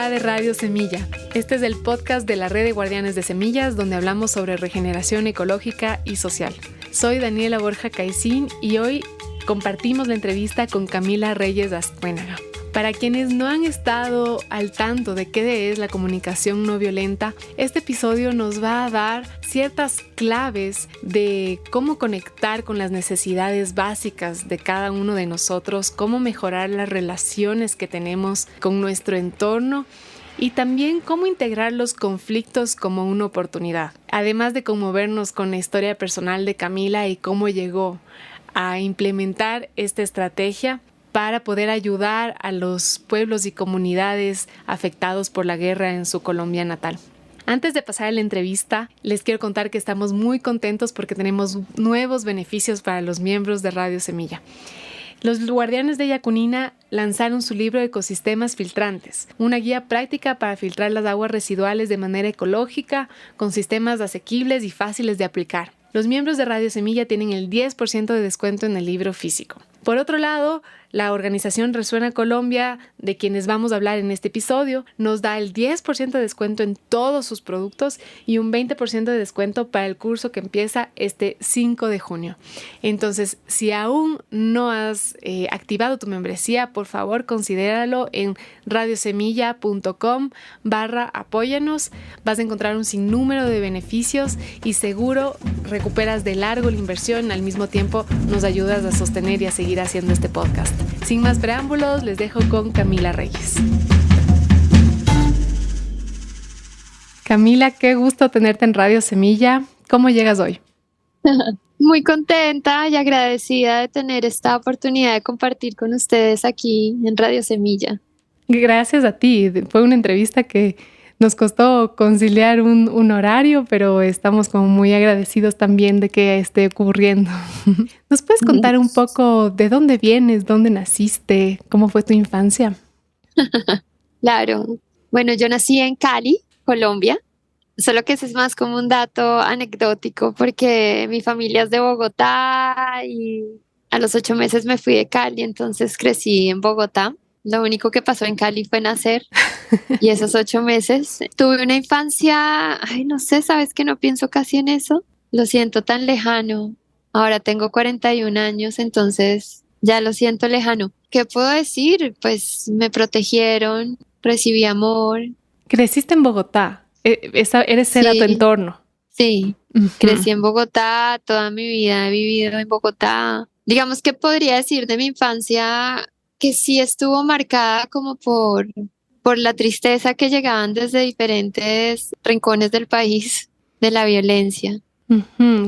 Comunidad de Radio Semilla. Este es el podcast de la Red de Guardianes de Semillas, donde hablamos sobre regeneración ecológica y social. Soy Daniela Borja Caicín y hoy compartimos la entrevista con Camila Reyes Ascuénaga. Para quienes no han estado al tanto de qué es la comunicación no violenta, este episodio nos va a dar ciertas claves de cómo conectar con las necesidades básicas de cada uno de nosotros, cómo mejorar las relaciones que tenemos con nuestro entorno y también cómo integrar los conflictos como una oportunidad. Además de conmovernos con la historia personal de Camila y cómo llegó a implementar esta estrategia para poder ayudar a los pueblos y comunidades afectados por la guerra en su Colombia natal. Antes de pasar a la entrevista, les quiero contar que estamos muy contentos porque tenemos nuevos beneficios para los miembros de Radio Semilla. Los Guardianes de Yacunina lanzaron su libro Ecosistemas Filtrantes, una guía práctica para filtrar las aguas residuales de manera ecológica, con sistemas asequibles y fáciles de aplicar. Los miembros de Radio Semilla tienen el 10% de descuento en el libro físico. Por otro lado, la organización Resuena Colombia, de quienes vamos a hablar en este episodio, nos da el 10% de descuento en todos sus productos y un 20% de descuento para el curso que empieza este 5 de junio. Entonces, si aún no has activado tu membresía, por favor, considéralo en radiosemilla.com/apóyanos. Vas a encontrar un sinnúmero de beneficios y seguro recuperas de largo la inversión. Al mismo tiempo, nos ayudas a sostener y a seguir haciendo este podcast. Sin más preámbulos, les dejo con Camila Reyes. Camila, qué gusto tenerte en Radio Semilla. ¿Cómo llegas hoy? Muy contenta y agradecida de tener esta oportunidad de compartir con ustedes aquí en Radio Semilla. Gracias a ti. Fue una entrevista que nos costó conciliar un horario, pero estamos como muy agradecidos también de que esté ocurriendo. ¿Nos puedes contar un poco de dónde vienes, dónde naciste, cómo fue tu infancia? Claro. Bueno, yo nací en Cali, Colombia, solo que ese es más como un dato anecdótico porque mi familia es de Bogotá y a los 8 meses me fui de Cali, entonces crecí en Bogotá. Lo único que pasó en Cali fue nacer y esos 8 meses tuve una infancia, no sé, sabes que no pienso casi en eso. Lo siento tan lejano. Ahora tengo 41 años, entonces ya lo siento lejano. ¿Qué puedo decir? Pues me protegieron, recibí amor. Creciste en Bogotá. Era tu Sí, entorno. sí. Crecí en Bogotá, toda mi vida he vivido en Bogotá. Digamos que podría decir de mi infancia que sí estuvo marcada como por la tristeza que llegaban desde diferentes rincones del país, de la violencia.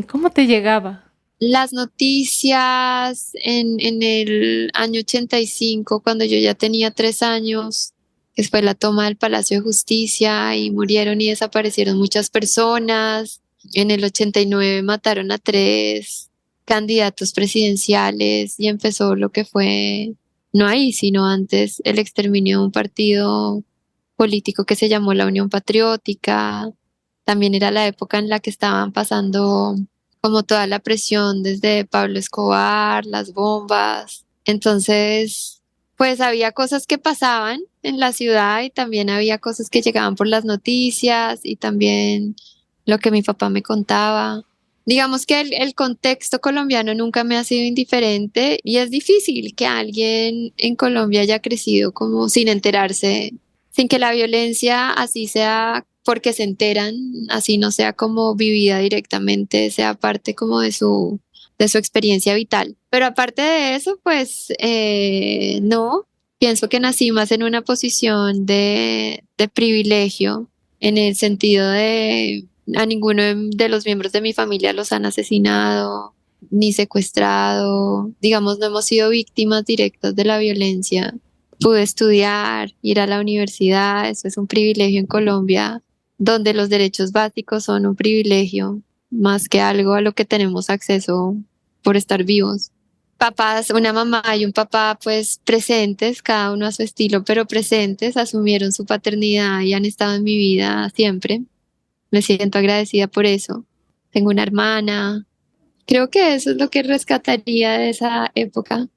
¿Cómo te llegaba? Las noticias en el año 85, cuando yo ya tenía 3 años, que fue la toma del Palacio de Justicia y murieron y desaparecieron muchas personas. En el 89 mataron a 3 candidatos presidenciales y empezó lo que fue, no ahí, sino antes, el exterminio de un partido político que se llamó la Unión Patriótica. También era la época en la que estaban pasando como toda la presión desde Pablo Escobar, las bombas. Entonces, pues había cosas que pasaban en la ciudad y también había cosas que llegaban por las noticias y también lo que mi papá me contaba. Digamos que el contexto colombiano nunca me ha sido indiferente y es difícil que alguien en Colombia haya crecido como sin enterarse, sin que la violencia así sea porque se enteran, así no sea como vivida directamente, sea parte como de su experiencia vital. Pero aparte de eso, pues no, pienso que nací más en una posición de privilegio, en el sentido de a ninguno de los miembros de mi familia los han asesinado ni secuestrado, digamos, no hemos sido víctimas directas de la violencia. Pude estudiar, ir a la universidad, eso es un privilegio en Colombia, donde los derechos básicos son un privilegio más que algo a lo que tenemos acceso por estar vivos. Papás, una mamá y un papá pues presentes, cada uno a su estilo, pero presentes, asumieron su paternidad y han estado en mi vida siempre. Me siento agradecida por eso. Tengo una hermana. Creo que eso es lo que rescataría de esa época.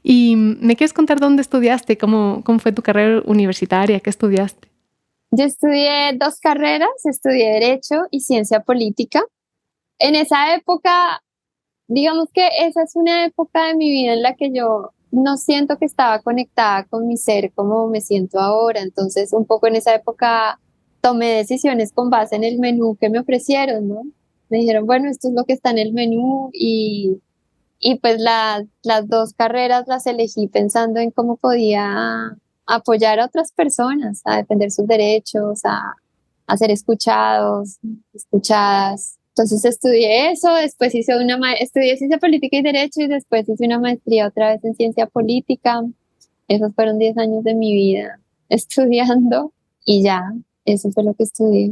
¿Y me quieres contar dónde estudiaste? ¿Cómo fue tu carrera universitaria? ¿Qué estudiaste? Yo estudié 2 carreras, estudié Derecho y Ciencia Política. En esa época, digamos que esa es una época de mi vida en la que yo no siento que estaba conectada con mi ser como me siento ahora. Entonces, un poco en esa época tomé decisiones con base en el menú que me ofrecieron, ¿no? Me dijeron, bueno, esto es lo que está en el menú y pues las 2 carreras las elegí pensando en cómo podía apoyar a otras personas, a defender sus derechos, a ser escuchados, escuchadas. Entonces estudié eso, después estudié ciencia política y derecho y después hice una maestría otra vez en ciencia política. Esos fueron 10 años de mi vida estudiando y ya, eso fue lo que estudié.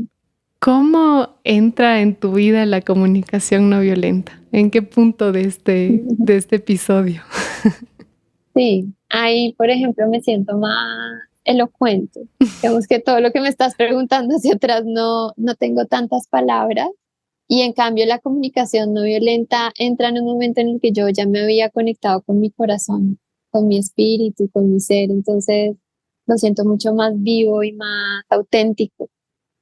¿Cómo entra en tu vida la comunicación no violenta? ¿En qué punto de este episodio? Sí, ahí, por ejemplo, me siento más elocuente. Digamos que todo lo que me estás preguntando hacia atrás no tengo tantas palabras y en cambio la comunicación no violenta entra en un momento en el que yo ya me había conectado con mi corazón, con mi espíritu, con mi ser, entonces lo siento mucho más vivo y más auténtico.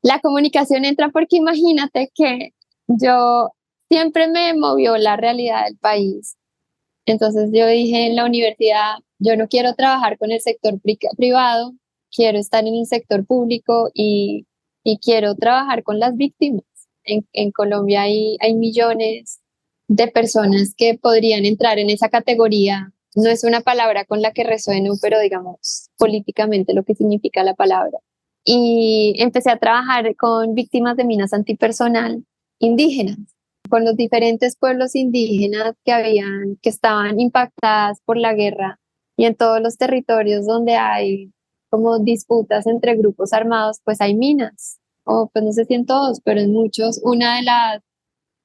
La comunicación entra porque imagínate que yo siempre me movió la realidad del país. Entonces yo dije en la universidad, yo no quiero trabajar con el sector privado, quiero estar en el sector público y quiero trabajar con las víctimas. En Colombia hay millones de personas que podrían entrar en esa categoría. No es una palabra con la que resueno, pero digamos políticamente lo que significa la palabra. Y empecé a trabajar con víctimas de minas antipersonal indígenas con los diferentes pueblos indígenas que estaban impactadas por la guerra y en todos los territorios donde hay como disputas entre grupos armados, pues hay minas, o pues no sé si en todos, pero en muchos,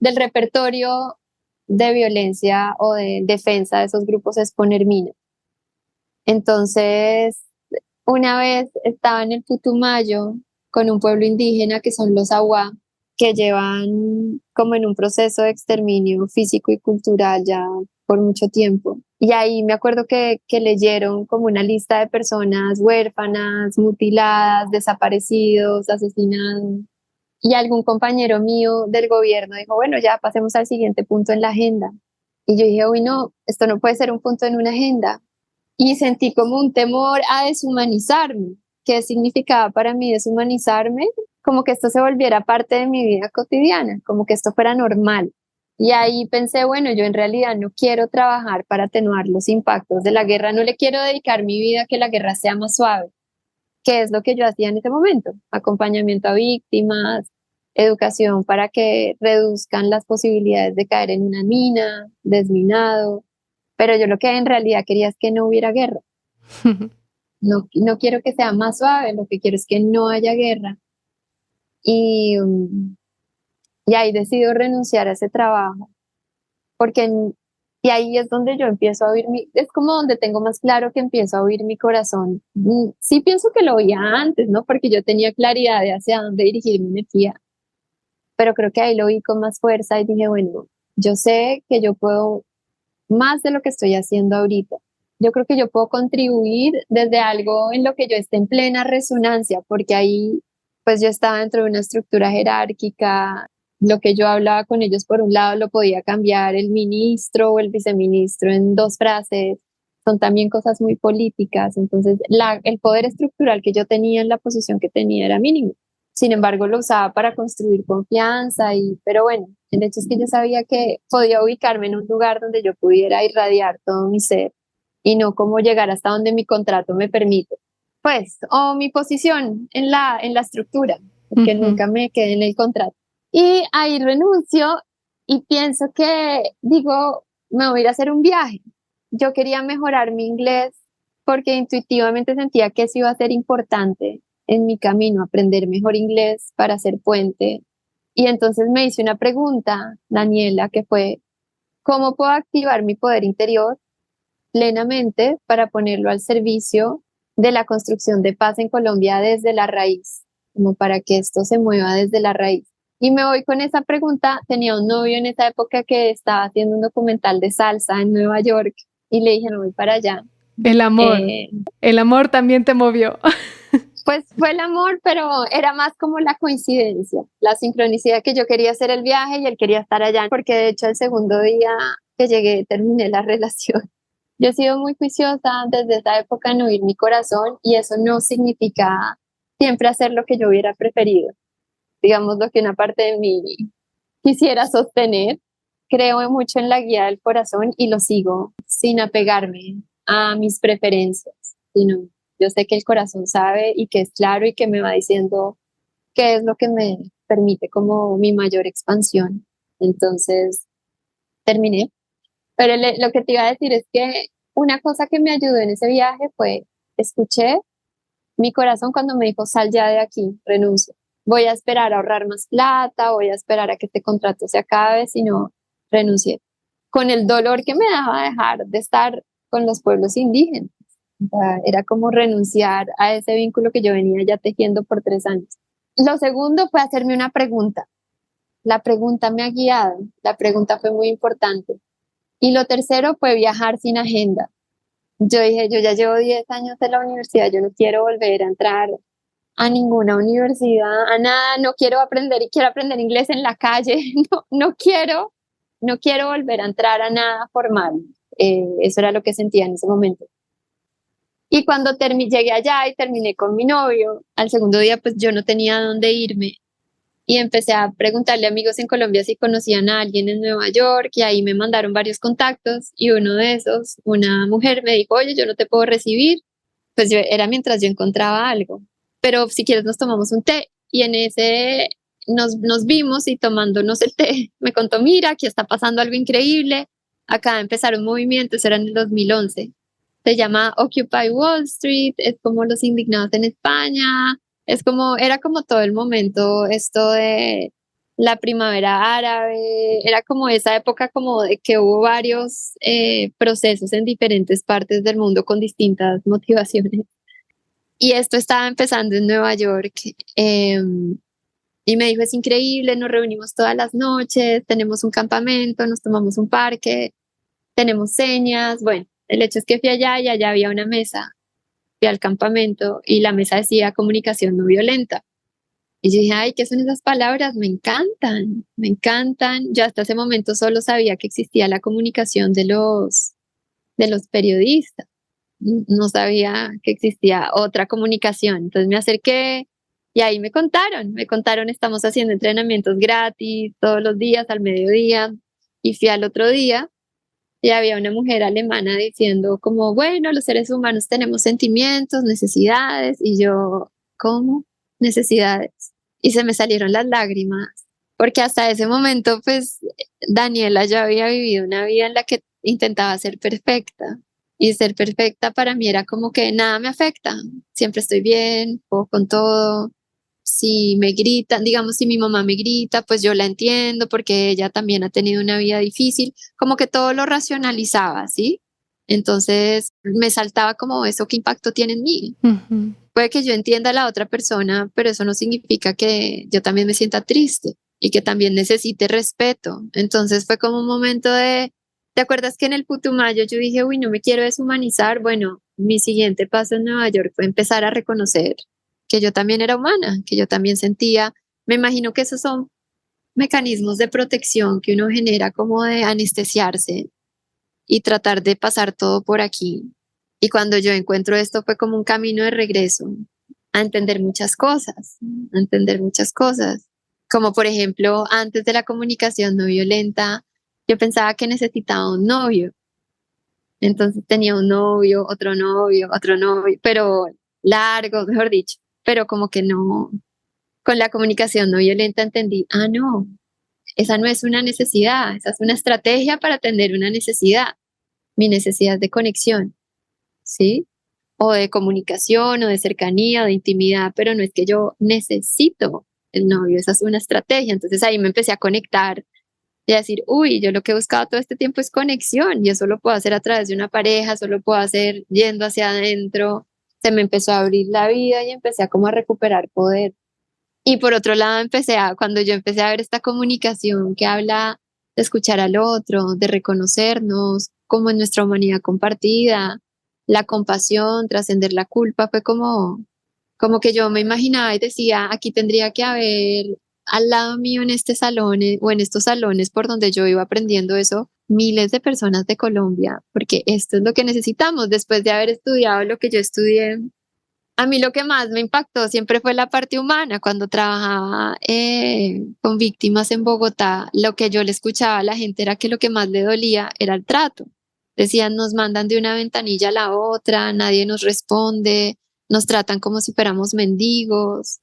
del repertorio de violencia o de defensa de esos grupos es poner minas. Entonces, una vez estaba en el Putumayo con un pueblo indígena que son los Awá, que llevan como en un proceso de exterminio físico y cultural ya por mucho tiempo. Y ahí me acuerdo que leyeron como una lista de personas huérfanas, mutiladas, desaparecidos, asesinados. Y algún compañero mío del gobierno dijo, bueno, ya pasemos al siguiente punto en la agenda. Y yo dije, uy, no, esto no puede ser un punto en una agenda y sentí como un temor a deshumanizarme. ¿Qué significaba para mí deshumanizarme? Como que esto se volviera parte de mi vida cotidiana, como que esto fuera normal. Y ahí pensé, bueno, yo en realidad no quiero trabajar para atenuar los impactos de la guerra, no le quiero dedicar mi vida a que la guerra sea más suave, que es lo que yo hacía en ese momento, acompañamiento a víctimas, educación para que reduzcan las posibilidades de caer en una mina, desminado, pero yo lo que en realidad quería es que no hubiera guerra. No quiero que sea más suave, lo que quiero es que no haya guerra. Y, y ahí decido renunciar a ese trabajo, porque y ahí es donde yo empiezo a oír es como donde tengo más claro que empiezo a oír mi corazón. Sí pienso que lo oía antes, ¿no? Porque yo tenía claridad de hacia dónde dirigir mi energía, pero creo que ahí lo oí con más fuerza y dije, bueno, yo sé que yo puedo más de lo que estoy haciendo ahorita. Yo creo que yo puedo contribuir desde algo en lo que yo esté en plena resonancia, porque ahí pues yo estaba dentro de una estructura jerárquica, lo que yo hablaba con ellos por un lado lo podía cambiar el ministro o el viceministro en 2 frases, son también cosas muy políticas, entonces el poder estructural que yo tenía en la posición que tenía era mínimo. Sin embargo, lo usaba para construir confianza pero bueno, el hecho es que yo sabía que podía ubicarme en un lugar donde yo pudiera irradiar todo mi ser y no como llegar hasta donde mi contrato me permite. Pues, o mi posición en la estructura, porque Ujú. nunca me quedé en el contrato. Y ahí renuncio y pienso digo, me voy a ir a hacer un viaje. Yo quería mejorar mi inglés porque intuitivamente sentía que eso iba a ser importante en mi camino, aprender mejor inglés para hacer puente. Y entonces me hice una pregunta, Daniela, que fue, ¿cómo puedo activar mi poder interior plenamente para ponerlo al servicio de la construcción de paz en Colombia desde la raíz, como para que esto se mueva desde la raíz? Y me voy con esa pregunta. Tenía un novio en esa época que estaba haciendo un documental de salsa en Nueva York y le dije, no voy para allá. El amor. El amor también te movió. Pues fue el amor, pero era más como la coincidencia, la sincronicidad que yo quería hacer el viaje y él quería estar allá, porque de hecho el segundo día que llegué terminé la relación. Yo he sido muy juiciosa desde esa época en oír mi corazón y eso no significa siempre hacer lo que yo hubiera preferido. Digamos lo que una parte de mí quisiera sostener. Creo mucho en la guía del corazón y lo sigo sin apegarme a mis preferencias, sino yo sé que el corazón sabe y que es claro y que me va diciendo qué es lo que me permite como mi mayor expansión. Entonces terminé. Pero lo que te iba a decir es que una cosa que me ayudó en ese viaje fue, escuché mi corazón cuando me dijo, sal ya de aquí, renuncia. Voy a esperar a ahorrar más plata, voy a esperar a que este contrato se acabe, si no, renuncié. Con el dolor que me daba dejar de estar con los pueblos indígenas. O sea, era como renunciar a ese vínculo que yo venía ya tejiendo por 3 años. Lo segundo fue hacerme una pregunta. La pregunta me ha guiado, la pregunta fue muy importante. Y lo tercero fue viajar sin agenda. Yo dije, yo ya llevo 10 años en la universidad, yo no quiero volver a entrar a ninguna universidad, a nada, no quiero aprender y quiero aprender inglés en la calle, no quiero volver a entrar a nada formal. Eso era lo que sentía en ese momento. Y cuando llegué allá y terminé con mi novio, al segundo día pues yo no tenía a dónde irme y empecé a preguntarle a amigos en Colombia si conocían a alguien en Nueva York y ahí me mandaron varios contactos y uno de esos, una mujer me dijo, oye, yo no te puedo recibir, pues era mientras yo encontraba algo, pero si quieres nos tomamos un té y en ese nos vimos y tomándonos el té me contó, mira, aquí está pasando algo increíble, acá empezaron movimientos, era en el 2011, se llama Occupy Wall Street, es como los indignados en España, es como, era como todo el momento esto de la primavera árabe, era como esa época como de que hubo varios procesos en diferentes partes del mundo con distintas motivaciones. Y esto estaba empezando en Nueva York. Y me dijo, es increíble, nos reunimos todas las noches, tenemos un campamento, nos tomamos un parque, tenemos señas. Bueno, el hecho es que fui allá y allá había una mesa, fui al campamento y la mesa decía comunicación no violenta. Y yo dije, ay, ¿qué son esas palabras? Me encantan, me encantan. Yo hasta ese momento solo sabía que existía la comunicación de los periodistas. No sabía que existía otra comunicación. Entonces me acerqué y ahí me contaron, estamos haciendo entrenamientos gratis todos los días al mediodía. Y fui al otro día y había una mujer alemana diciendo como, bueno, los seres humanos tenemos sentimientos, necesidades. Y yo, ¿cómo? Necesidades. Y se me salieron las lágrimas, porque hasta ese momento, pues, Daniela ya había vivido una vida en la que intentaba ser perfecta. Y ser perfecta para mí era como que nada me afecta, siempre estoy bien, puedo con todo. Si me gritan, digamos, si mi mamá me grita, pues yo la entiendo porque ella también ha tenido una vida difícil, como que todo lo racionalizaba, ¿sí? Entonces me saltaba como eso, ¿qué impacto tiene en mí? Ujú. Puede que yo entienda a la otra persona, pero eso no significa que yo también me sienta triste y que también necesite respeto. Entonces fue como un momento de, ¿te acuerdas que en el Putumayo yo dije, uy, no me quiero deshumanizar? Bueno, mi siguiente paso en Nueva York fue empezar a reconocer que yo también era humana, que yo también sentía, me imagino que esos son mecanismos de protección que uno genera como de anestesiarse y tratar de pasar todo por aquí. Y cuando yo encuentro esto fue como un camino de regreso a entender muchas cosas, a entender muchas cosas. Como por ejemplo, antes de la comunicación no violenta, yo pensaba que necesitaba un novio. Entonces tenía un novio, otro novio, pero largo, mejor dicho, pero como que no, con la comunicación no violenta entendí, ah, no, esa no es una necesidad, esa es una estrategia para atender una necesidad, mi necesidad de conexión, ¿sí? O de comunicación, o de cercanía, o de intimidad, pero no es que yo necesito el novio, esa es una estrategia. Entonces ahí me empecé a conectar y a decir, uy, yo lo que he buscado todo este tiempo es conexión y eso lo puedo hacer a través de una pareja, solo puedo hacer yendo hacia adentro. Se me empezó a abrir la vida y empecé a como a recuperar poder. Y por otro lado, cuando yo empecé a ver esta comunicación que habla de escuchar al otro, de reconocernos como en nuestra humanidad compartida, la compasión, trascender la culpa, fue como que yo me imaginaba y decía, aquí tendría que haber al lado mío en este salón o en estos salones por donde yo iba aprendiendo eso, miles de personas de Colombia, porque esto es lo que necesitamos después de haber estudiado lo que yo estudié. A mí lo que más me impactó siempre fue la parte humana. Cuando trabajaba con víctimas en Bogotá, lo que yo le escuchaba a la gente era que lo que más le dolía era el trato. Decían, nos mandan de una ventanilla a la otra, nadie nos responde, nos tratan como si fuéramos mendigos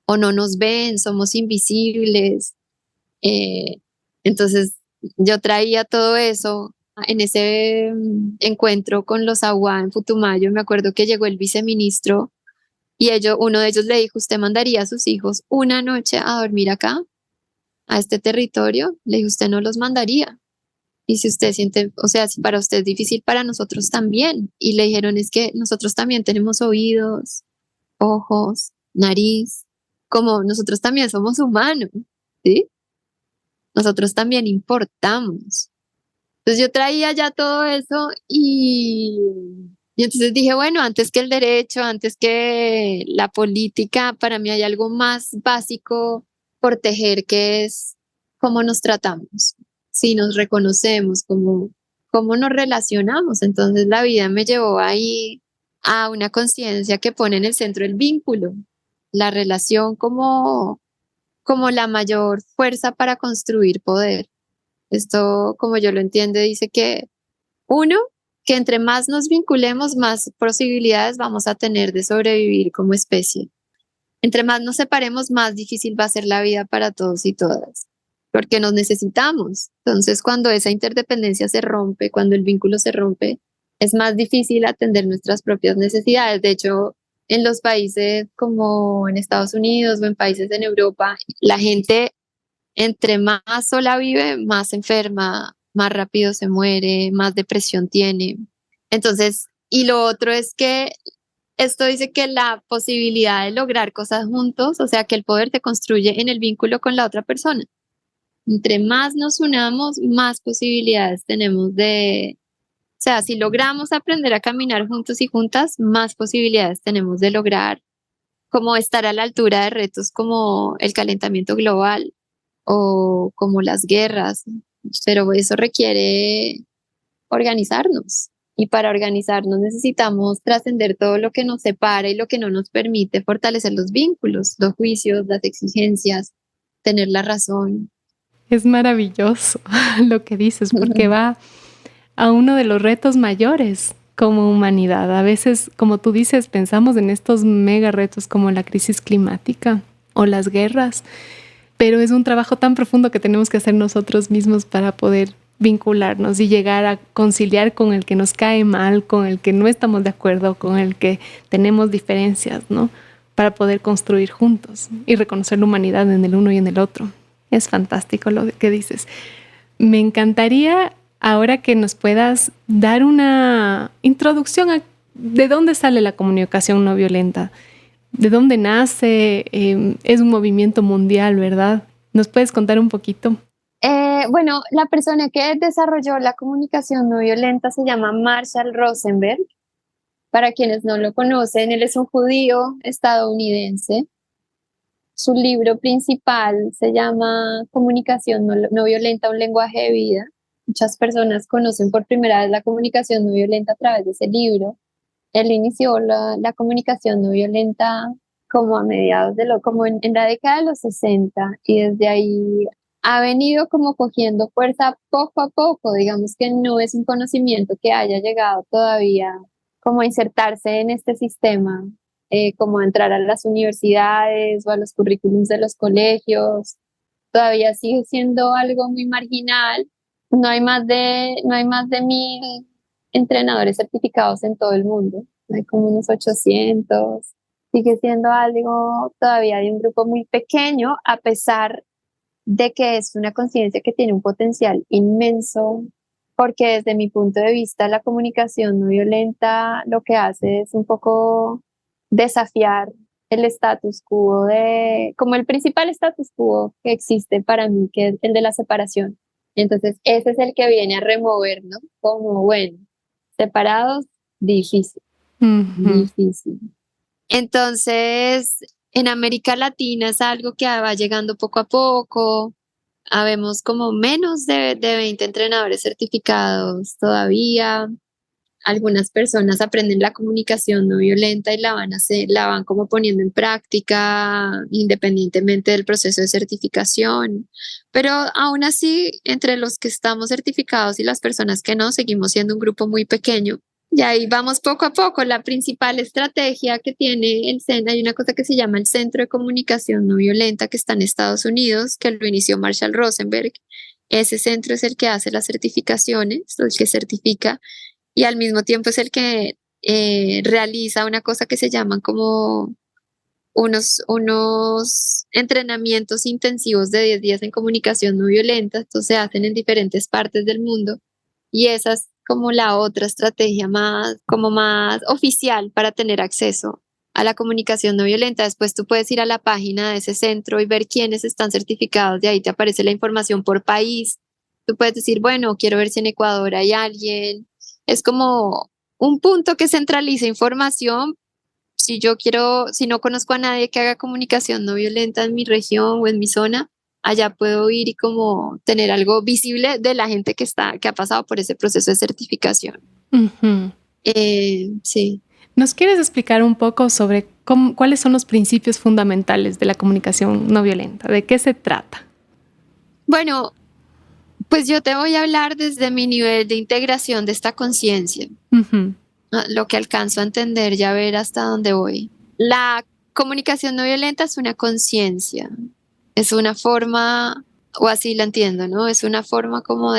o no nos ven, somos invisibles. Eh, entonces yo traía todo eso en ese encuentro con los AUA en Putumayo. Me acuerdo que llegó el viceministro y uno de ellos le dijo, ¿usted mandaría a sus hijos una noche a dormir acá, a este territorio? Le dije, usted no los mandaría. Y si usted siente, o sea, si para usted es difícil, para nosotros también. Y le dijeron, es que nosotros también tenemos oídos, ojos, nariz, como nosotros también somos humanos, ¿sí? Nosotros también importamos. Entonces yo traía ya todo eso y entonces dije, bueno, antes que el derecho, antes que la política, para mí hay algo más básico por tejer, que es cómo nos tratamos, si nos reconocemos, cómo nos relacionamos. Entonces la vida me llevó ahí a una conciencia que pone en el centro el vínculo, la relación como la mayor fuerza para construir poder. Esto, como yo lo entiendo, dice que uno, que entre más nos vinculemos, más posibilidades vamos a tener de sobrevivir como especie. Entre más nos separemos, más difícil va a ser la vida para todos y todas, porque nos necesitamos. Entonces, cuando esa interdependencia se rompe, cuando el vínculo se rompe, es más difícil atender nuestras propias necesidades. De hecho, en los países como en Estados Unidos o en países en Europa, la gente entre más sola vive, más enferma, más rápido se muere, más depresión tiene. Entonces, y lo otro es que esto dice que la posibilidad de lograr cosas juntos, o sea, que el poder se construye en el vínculo con la otra persona. Entre más nos unamos, más posibilidades tenemos o sea, si logramos aprender a caminar juntos y juntas, más posibilidades tenemos de lograr como estar a la altura de retos como el calentamiento global o como las guerras, pero eso requiere organizarnos. Y para organizarnos necesitamos trascender todo lo que nos separa y lo que no nos permite fortalecer los vínculos, los juicios, las exigencias, tener la razón. Es maravilloso lo que dices, porque va a uno de los retos mayores como humanidad. A veces, como tú dices, pensamos en estos mega retos como la crisis climática o las guerras, pero es un trabajo tan profundo que tenemos que hacer nosotros mismos para poder vincularnos y llegar a conciliar con el que nos cae mal, con el que no estamos de acuerdo, con el que tenemos diferencias, ¿no? Para poder construir juntos y reconocer la humanidad en el uno y en el otro. Es fantástico lo que dices. Me encantaría ahora que nos puedas dar una introducción a de dónde sale la comunicación no violenta, de dónde nace, es un movimiento mundial, ¿verdad? ¿Nos puedes contar un poquito? Bueno, la persona que desarrolló la comunicación no violenta se llama Marshall Rosenberg. Para quienes no lo conocen, él es un judío estadounidense. Su libro principal se llama Comunicación no violenta, un lenguaje de vida. Muchas personas conocen por primera vez la comunicación no violenta a través de ese libro. Él inició la comunicación no violenta como a mediados como en la década de los 60 y desde ahí ha venido como cogiendo fuerza poco a poco. Digamos que no es un conocimiento que haya llegado todavía como a insertarse en este sistema, como a entrar a las universidades o a los currículums de los colegios. Todavía sigue siendo algo muy marginal. No hay más de 1.000 entrenadores certificados en todo el mundo. Hay como unos 800. Sigue siendo algo todavía de un grupo muy pequeño, a pesar de que es una conciencia que tiene un potencial inmenso, porque desde mi punto de vista la comunicación no violenta lo que hace es un poco desafiar el status quo como el principal status quo que existe para mí, que es el de la separación. Entonces, ese es el que viene a remover, ¿no? Como, bueno, separados, difícil, Ujú. difícil. Entonces, en América Latina es algo que va llegando poco a poco. Habemos como menos de 20 entrenadores certificados todavía. Algunas personas aprenden la comunicación no violenta y la van como poniendo en práctica independientemente del proceso de certificación. Pero aún así, entre los que estamos certificados y las personas que no, seguimos siendo un grupo muy pequeño. Y ahí vamos poco a poco. La principal estrategia que tiene el CEN, hay una cosa que se llama el Centro de Comunicación No Violenta que está en Estados Unidos, que lo inició Marshall Rosenberg. Ese centro es el que hace las certificaciones, el que certifica y al mismo tiempo es el que realiza una cosa que se llaman como unos entrenamientos intensivos de 10 días en comunicación no violenta. Estos se hacen en diferentes partes del mundo y esa es como la otra estrategia más, como más oficial para tener acceso a la comunicación no violenta. Después tú puedes ir a la página de ese centro y ver quiénes están certificados. De ahí te aparece la información por país. Tú puedes decir, bueno, quiero ver si en Ecuador hay alguien. Es como un punto que centraliza información. Si yo quiero, si no conozco a nadie que haga comunicación no violenta en mi región o en mi zona, allá puedo ir y como tener algo visible de la gente que ha pasado por ese proceso de certificación. Ujú. Sí. ¿Nos quieres explicar un poco sobre cuáles son los principios fundamentales de la comunicación no violenta? ¿De qué se trata? Bueno, pues yo te voy a hablar desde mi nivel de integración de esta conciencia, Ujú. lo que alcanzo a entender y a ver hasta dónde voy. La comunicación no violenta es una conciencia, es una forma, o así la entiendo, ¿no? Es una forma como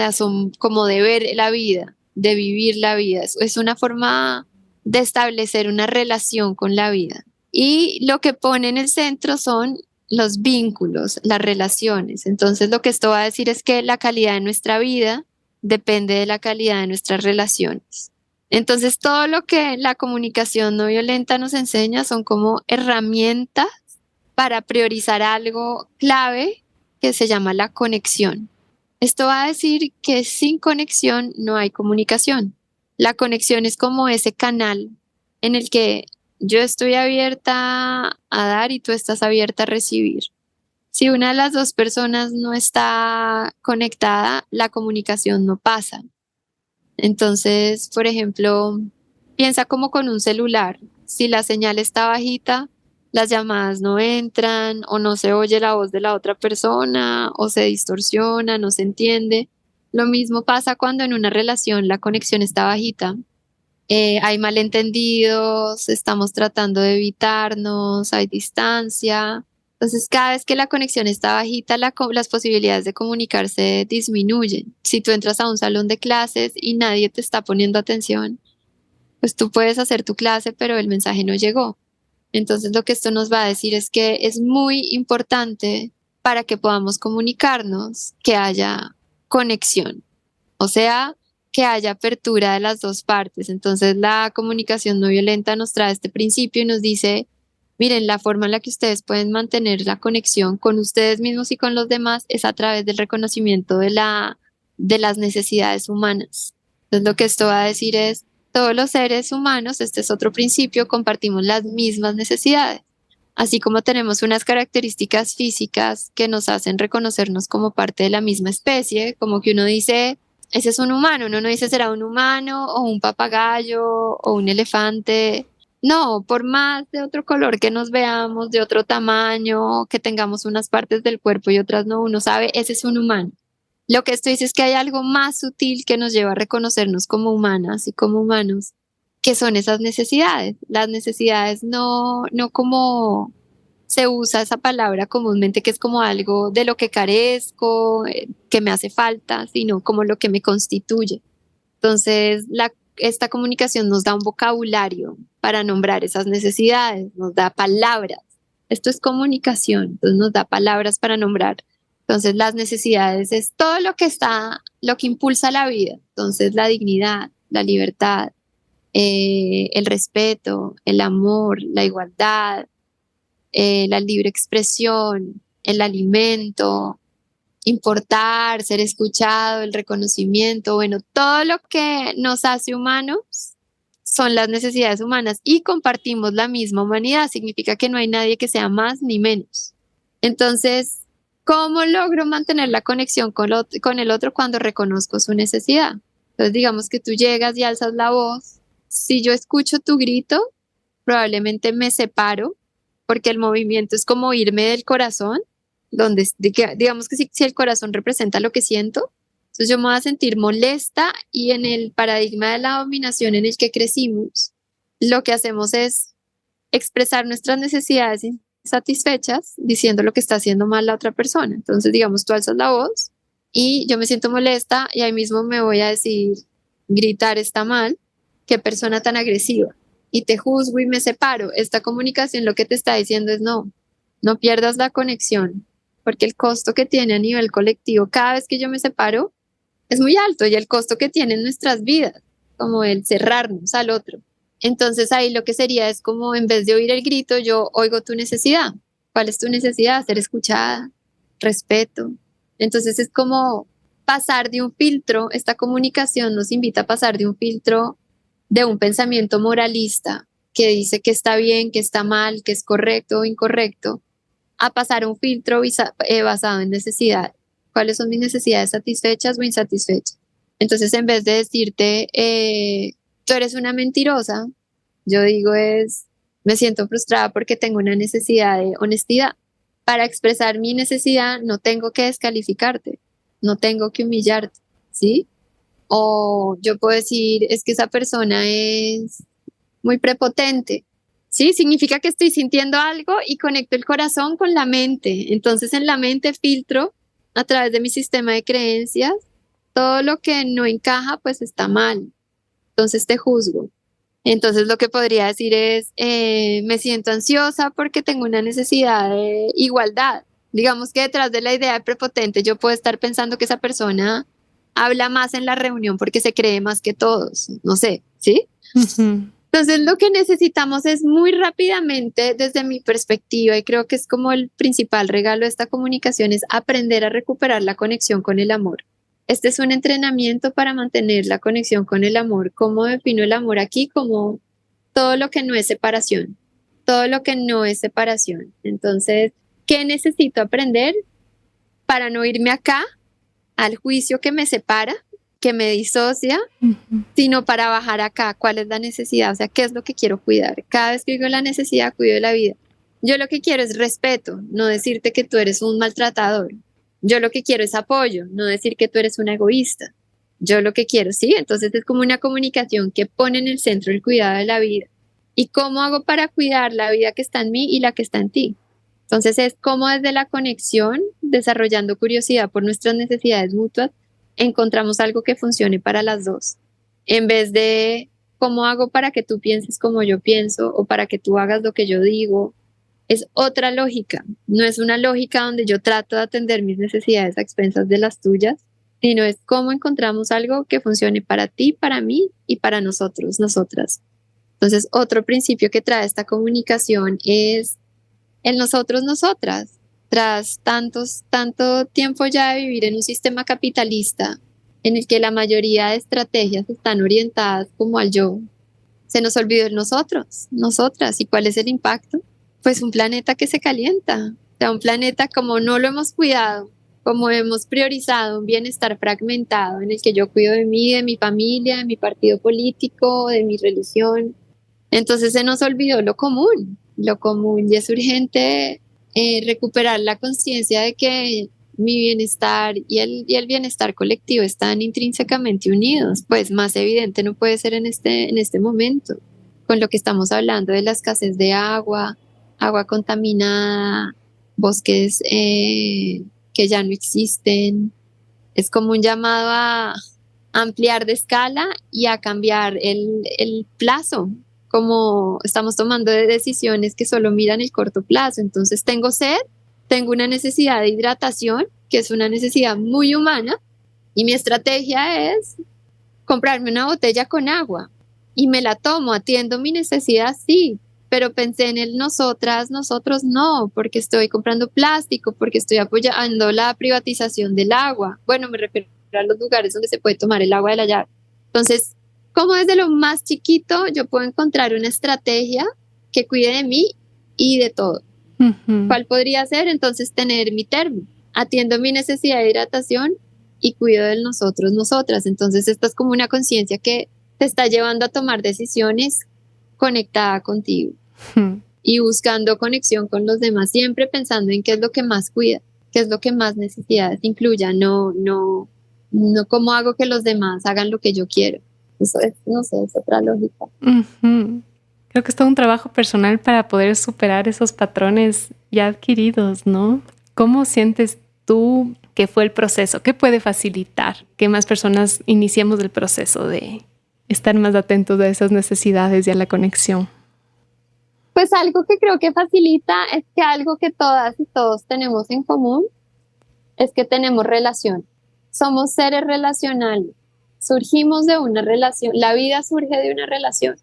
como de ver la vida, de vivir la vida. Es una forma de establecer una relación con la vida. Y lo que pone en el centro son los vínculos, las relaciones. Entonces, lo que esto va a decir es que la calidad de nuestra vida depende de la calidad de nuestras relaciones. Entonces, todo lo que la comunicación no violenta nos enseña son como herramientas para priorizar algo clave que se llama la conexión. Esto va a decir que sin conexión no hay comunicación. La conexión es como ese canal en el que yo estoy abierta a dar y tú estás abierta a recibir. Si una de las dos personas no está conectada, la comunicación no pasa. Entonces, por ejemplo, piensa como con un celular. Si la señal está bajita, las llamadas no entran o no se oye la voz de la otra persona o se distorsiona, no se entiende. Lo mismo pasa cuando en una relación la conexión está bajita. Hay malentendidos, estamos tratando de evitarnos, hay distancia. Entonces, cada vez que la conexión está bajita, las posibilidades de comunicarse disminuyen. Si tú entras a un salón de clases y nadie te está poniendo atención, pues tú puedes hacer tu clase, pero el mensaje no llegó. Entonces, lo que esto nos va a decir es que es muy importante para que podamos comunicarnos que haya conexión. O sea, que haya apertura de las dos partes. Entonces, la comunicación no violenta nos trae este principio y nos dice, miren, la forma en la que ustedes pueden mantener la conexión con ustedes mismos y con los demás es a través del reconocimiento de las necesidades humanas. Entonces, lo que esto va a decir es, todos los seres humanos, este es otro principio, compartimos las mismas necesidades. Así como tenemos unas características físicas que nos hacen reconocernos como parte de la misma especie, como que uno dice, ese es un humano, uno no dice será un humano o un papagayo o un elefante. No, por más de otro color que nos veamos, de otro tamaño, que tengamos unas partes del cuerpo y otras no, uno sabe, ese es un humano. Lo que esto dice es que hay algo más sutil que nos lleva a reconocernos como humanas y como humanos, que son esas necesidades. Las necesidades no como se usa esa palabra comúnmente, que es como algo de lo que carezco, que me hace falta, sino como lo que me constituye. Entonces, esta comunicación nos da un vocabulario para nombrar esas necesidades, nos da palabras. Esto es comunicación, entonces nos da palabras para nombrar. Entonces, las necesidades es todo lo que está, lo que impulsa la vida. Entonces, la dignidad, la libertad, el respeto, el amor, la igualdad, la libre expresión, el alimento, importar, ser escuchado, el reconocimiento, bueno, todo lo que nos hace humanos son las necesidades humanas y compartimos la misma humanidad, significa que no hay nadie que sea más ni menos. Entonces, ¿cómo logro mantener la conexión con el otro cuando reconozco su necesidad? Entonces, digamos que tú llegas y alzas la voz. Si yo escucho tu grito, probablemente me separo porque el movimiento es como irme del corazón, donde digamos que si el corazón representa lo que siento, entonces yo me voy a sentir molesta y en el paradigma de la dominación en el que crecimos, lo que hacemos es expresar nuestras necesidades insatisfechas diciendo lo que está haciendo mal la otra persona. Entonces, digamos, tú alzas la voz y yo me siento molesta y ahí mismo me voy a decir, gritar está mal, qué persona tan agresiva. Y te juzgo y me separo. Esta comunicación lo que te está diciendo es no pierdas la conexión, porque el costo que tiene a nivel colectivo cada vez que yo me separo es muy alto y el costo que tiene en nuestras vidas, como el cerrarnos al otro. Entonces ahí lo que sería es como en vez de oír el grito, yo oigo tu necesidad. ¿Cuál es tu necesidad? Ser escuchada, respeto. Entonces es como pasar de un filtro, esta comunicación nos invita a pasar de un filtro de un pensamiento moralista que dice que está bien, que está mal, que es correcto o incorrecto, a pasar a un filtro basado en necesidad. ¿Cuáles son mis necesidades satisfechas o insatisfechas? Entonces, en vez de decirte, tú eres una mentirosa, yo digo me siento frustrada porque tengo una necesidad de honestidad. Para expresar mi necesidad no tengo que descalificarte, no tengo que humillarte, ¿sí? O yo puedo decir, es que esa persona es muy prepotente. Sí, significa que estoy sintiendo algo y conecto el corazón con la mente. Entonces en la mente filtro a través de mi sistema de creencias todo lo que no encaja, pues está mal. Entonces te juzgo. Entonces lo que podría decir es, me siento ansiosa porque tengo una necesidad de igualdad. Digamos que detrás de la idea de prepotente yo puedo estar pensando que esa persona habla más en la reunión porque se cree más que todos. No sé, ¿sí? Ujú. Entonces lo que necesitamos es muy rápidamente, desde mi perspectiva, y creo que es como el principal regalo de esta comunicación, es aprender a recuperar la conexión con el amor. Este es un entrenamiento para mantener la conexión con el amor. ¿Cómo defino el amor aquí? Como todo lo que no es separación, todo lo que no es separación. Entonces, ¿qué necesito aprender para no irme acá al juicio que me separa, que me disocia, sino para bajar acá? ¿Cuál es la necesidad? O sea, ¿qué es lo que quiero cuidar? Cada vez que digo la necesidad, cuido de la vida. Yo lo que quiero es respeto, no decirte que tú eres un maltratador. Yo lo que quiero es apoyo, no decir que tú eres un egoísta. Yo lo que quiero, sí, entonces es como una comunicación que pone en el centro el cuidado de la vida. ¿Y cómo hago para cuidar la vida que está en mí y la que está en ti? Entonces es como desde la conexión, desarrollando curiosidad por nuestras necesidades mutuas, encontramos algo que funcione para las dos. En vez de cómo hago para que tú pienses como yo pienso o para que tú hagas lo que yo digo, es otra lógica. No es una lógica donde yo trato de atender mis necesidades a expensas de las tuyas, sino es cómo encontramos algo que funcione para ti, para mí y para nosotros, nosotras. Entonces, otro principio que trae esta comunicación es el nosotros, nosotras. Tras tanto tiempo ya de vivir en un sistema capitalista en el que la mayoría de estrategias están orientadas como al yo, se nos olvidó el nosotros, nosotras. ¿Y cuál es el impacto? Pues un planeta que se calienta, o sea, un planeta como no lo hemos cuidado, como hemos priorizado un bienestar fragmentado en el que yo cuido de mí, de mi familia, de mi partido político, de mi religión. Entonces se nos olvidó lo común, y es urgente recuperar la conciencia de que mi bienestar y el bienestar colectivo están intrínsecamente unidos. Pues más evidente no puede ser en este momento, con lo que estamos hablando de la escasez de agua, agua contaminada, bosques que ya no existen. Es como un llamado a ampliar de escala y a cambiar el plazo, como estamos tomando de decisiones que solo miran el corto plazo. Entonces tengo sed, tengo una necesidad de hidratación, que es una necesidad muy humana, y mi estrategia es comprarme una botella con agua y me la tomo, atiendo mi necesidad, sí, pero pensé en el nosotras, nosotros no, porque estoy comprando plástico, porque estoy apoyando la privatización del agua. Bueno, me refiero a los lugares donde se puede tomar el agua de la llave. Entonces, como desde lo más chiquito yo puedo encontrar una estrategia que cuide de mí y de todo. ¿Cuál podría ser? Entonces, tener mi termo. Atiendo mi necesidad de hidratación y cuido del nosotros, nosotras. Entonces, esta es como una conciencia que te está llevando a tomar decisiones conectada contigo y buscando conexión con los demás, siempre pensando en qué es lo que más cuida, qué es lo que más necesidades incluya, no cómo hago que los demás hagan lo que yo quiero. Eso es, no sé, es otra lógica. Creo que es todo un trabajo personal para poder superar esos patrones ya adquiridos, ¿no? ¿Cómo sientes tú que fue el proceso? ¿Qué puede facilitar que más personas iniciemos el proceso de estar más atentos a esas necesidades y a la conexión? Pues algo que creo que facilita es que algo que todas y todos tenemos en común es que tenemos relación. Somos seres relacionales. Surgimos de una relación. La vida surge de una relación.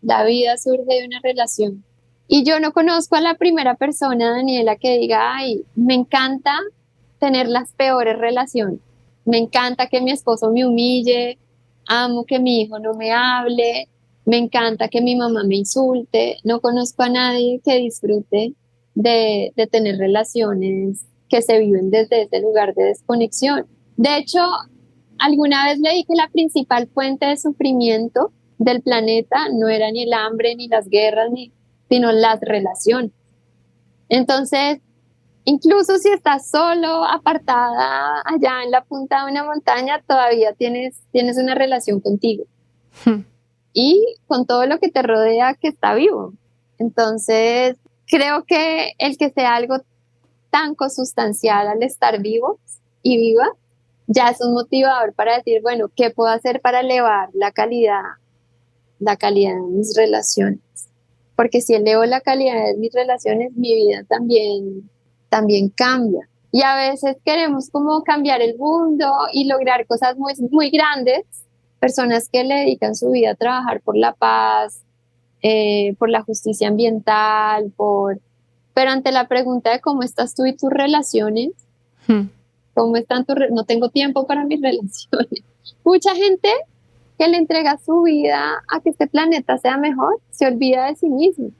La vida surge de una relación. Y yo no conozco a la primera persona, Daniela, que diga, ay, me encanta tener las peores relaciones. Me encanta que mi esposo me humille. Amo que mi hijo no me hable. Me encanta que mi mamá me insulte. No conozco a nadie que disfrute de tener relaciones que se viven desde ese lugar de desconexión. De hecho, alguna vez leí que la principal fuente de sufrimiento del planeta no era ni el hambre, ni las guerras, sino las relaciones. Entonces, incluso si estás solo, apartada allá en la punta de una montaña, todavía tienes una relación contigo. Y con todo lo que te rodea que está vivo. Entonces, creo que el que sea algo tan consustancial al estar vivo y viva, ya es un motivador para decir, bueno, ¿qué puedo hacer para elevar la calidad de mis relaciones? Porque si elevo la calidad de mis relaciones, mi vida también cambia. Y a veces queremos como cambiar el mundo y lograr cosas muy, muy grandes. Personas que le dedican su vida a trabajar por la paz, por la justicia ambiental, pero ante la pregunta de cómo estás tú y tus relaciones, cómo están no tengo tiempo para mis relaciones. Mucha gente que le entrega su vida a que este planeta sea mejor, se olvida de sí mismo.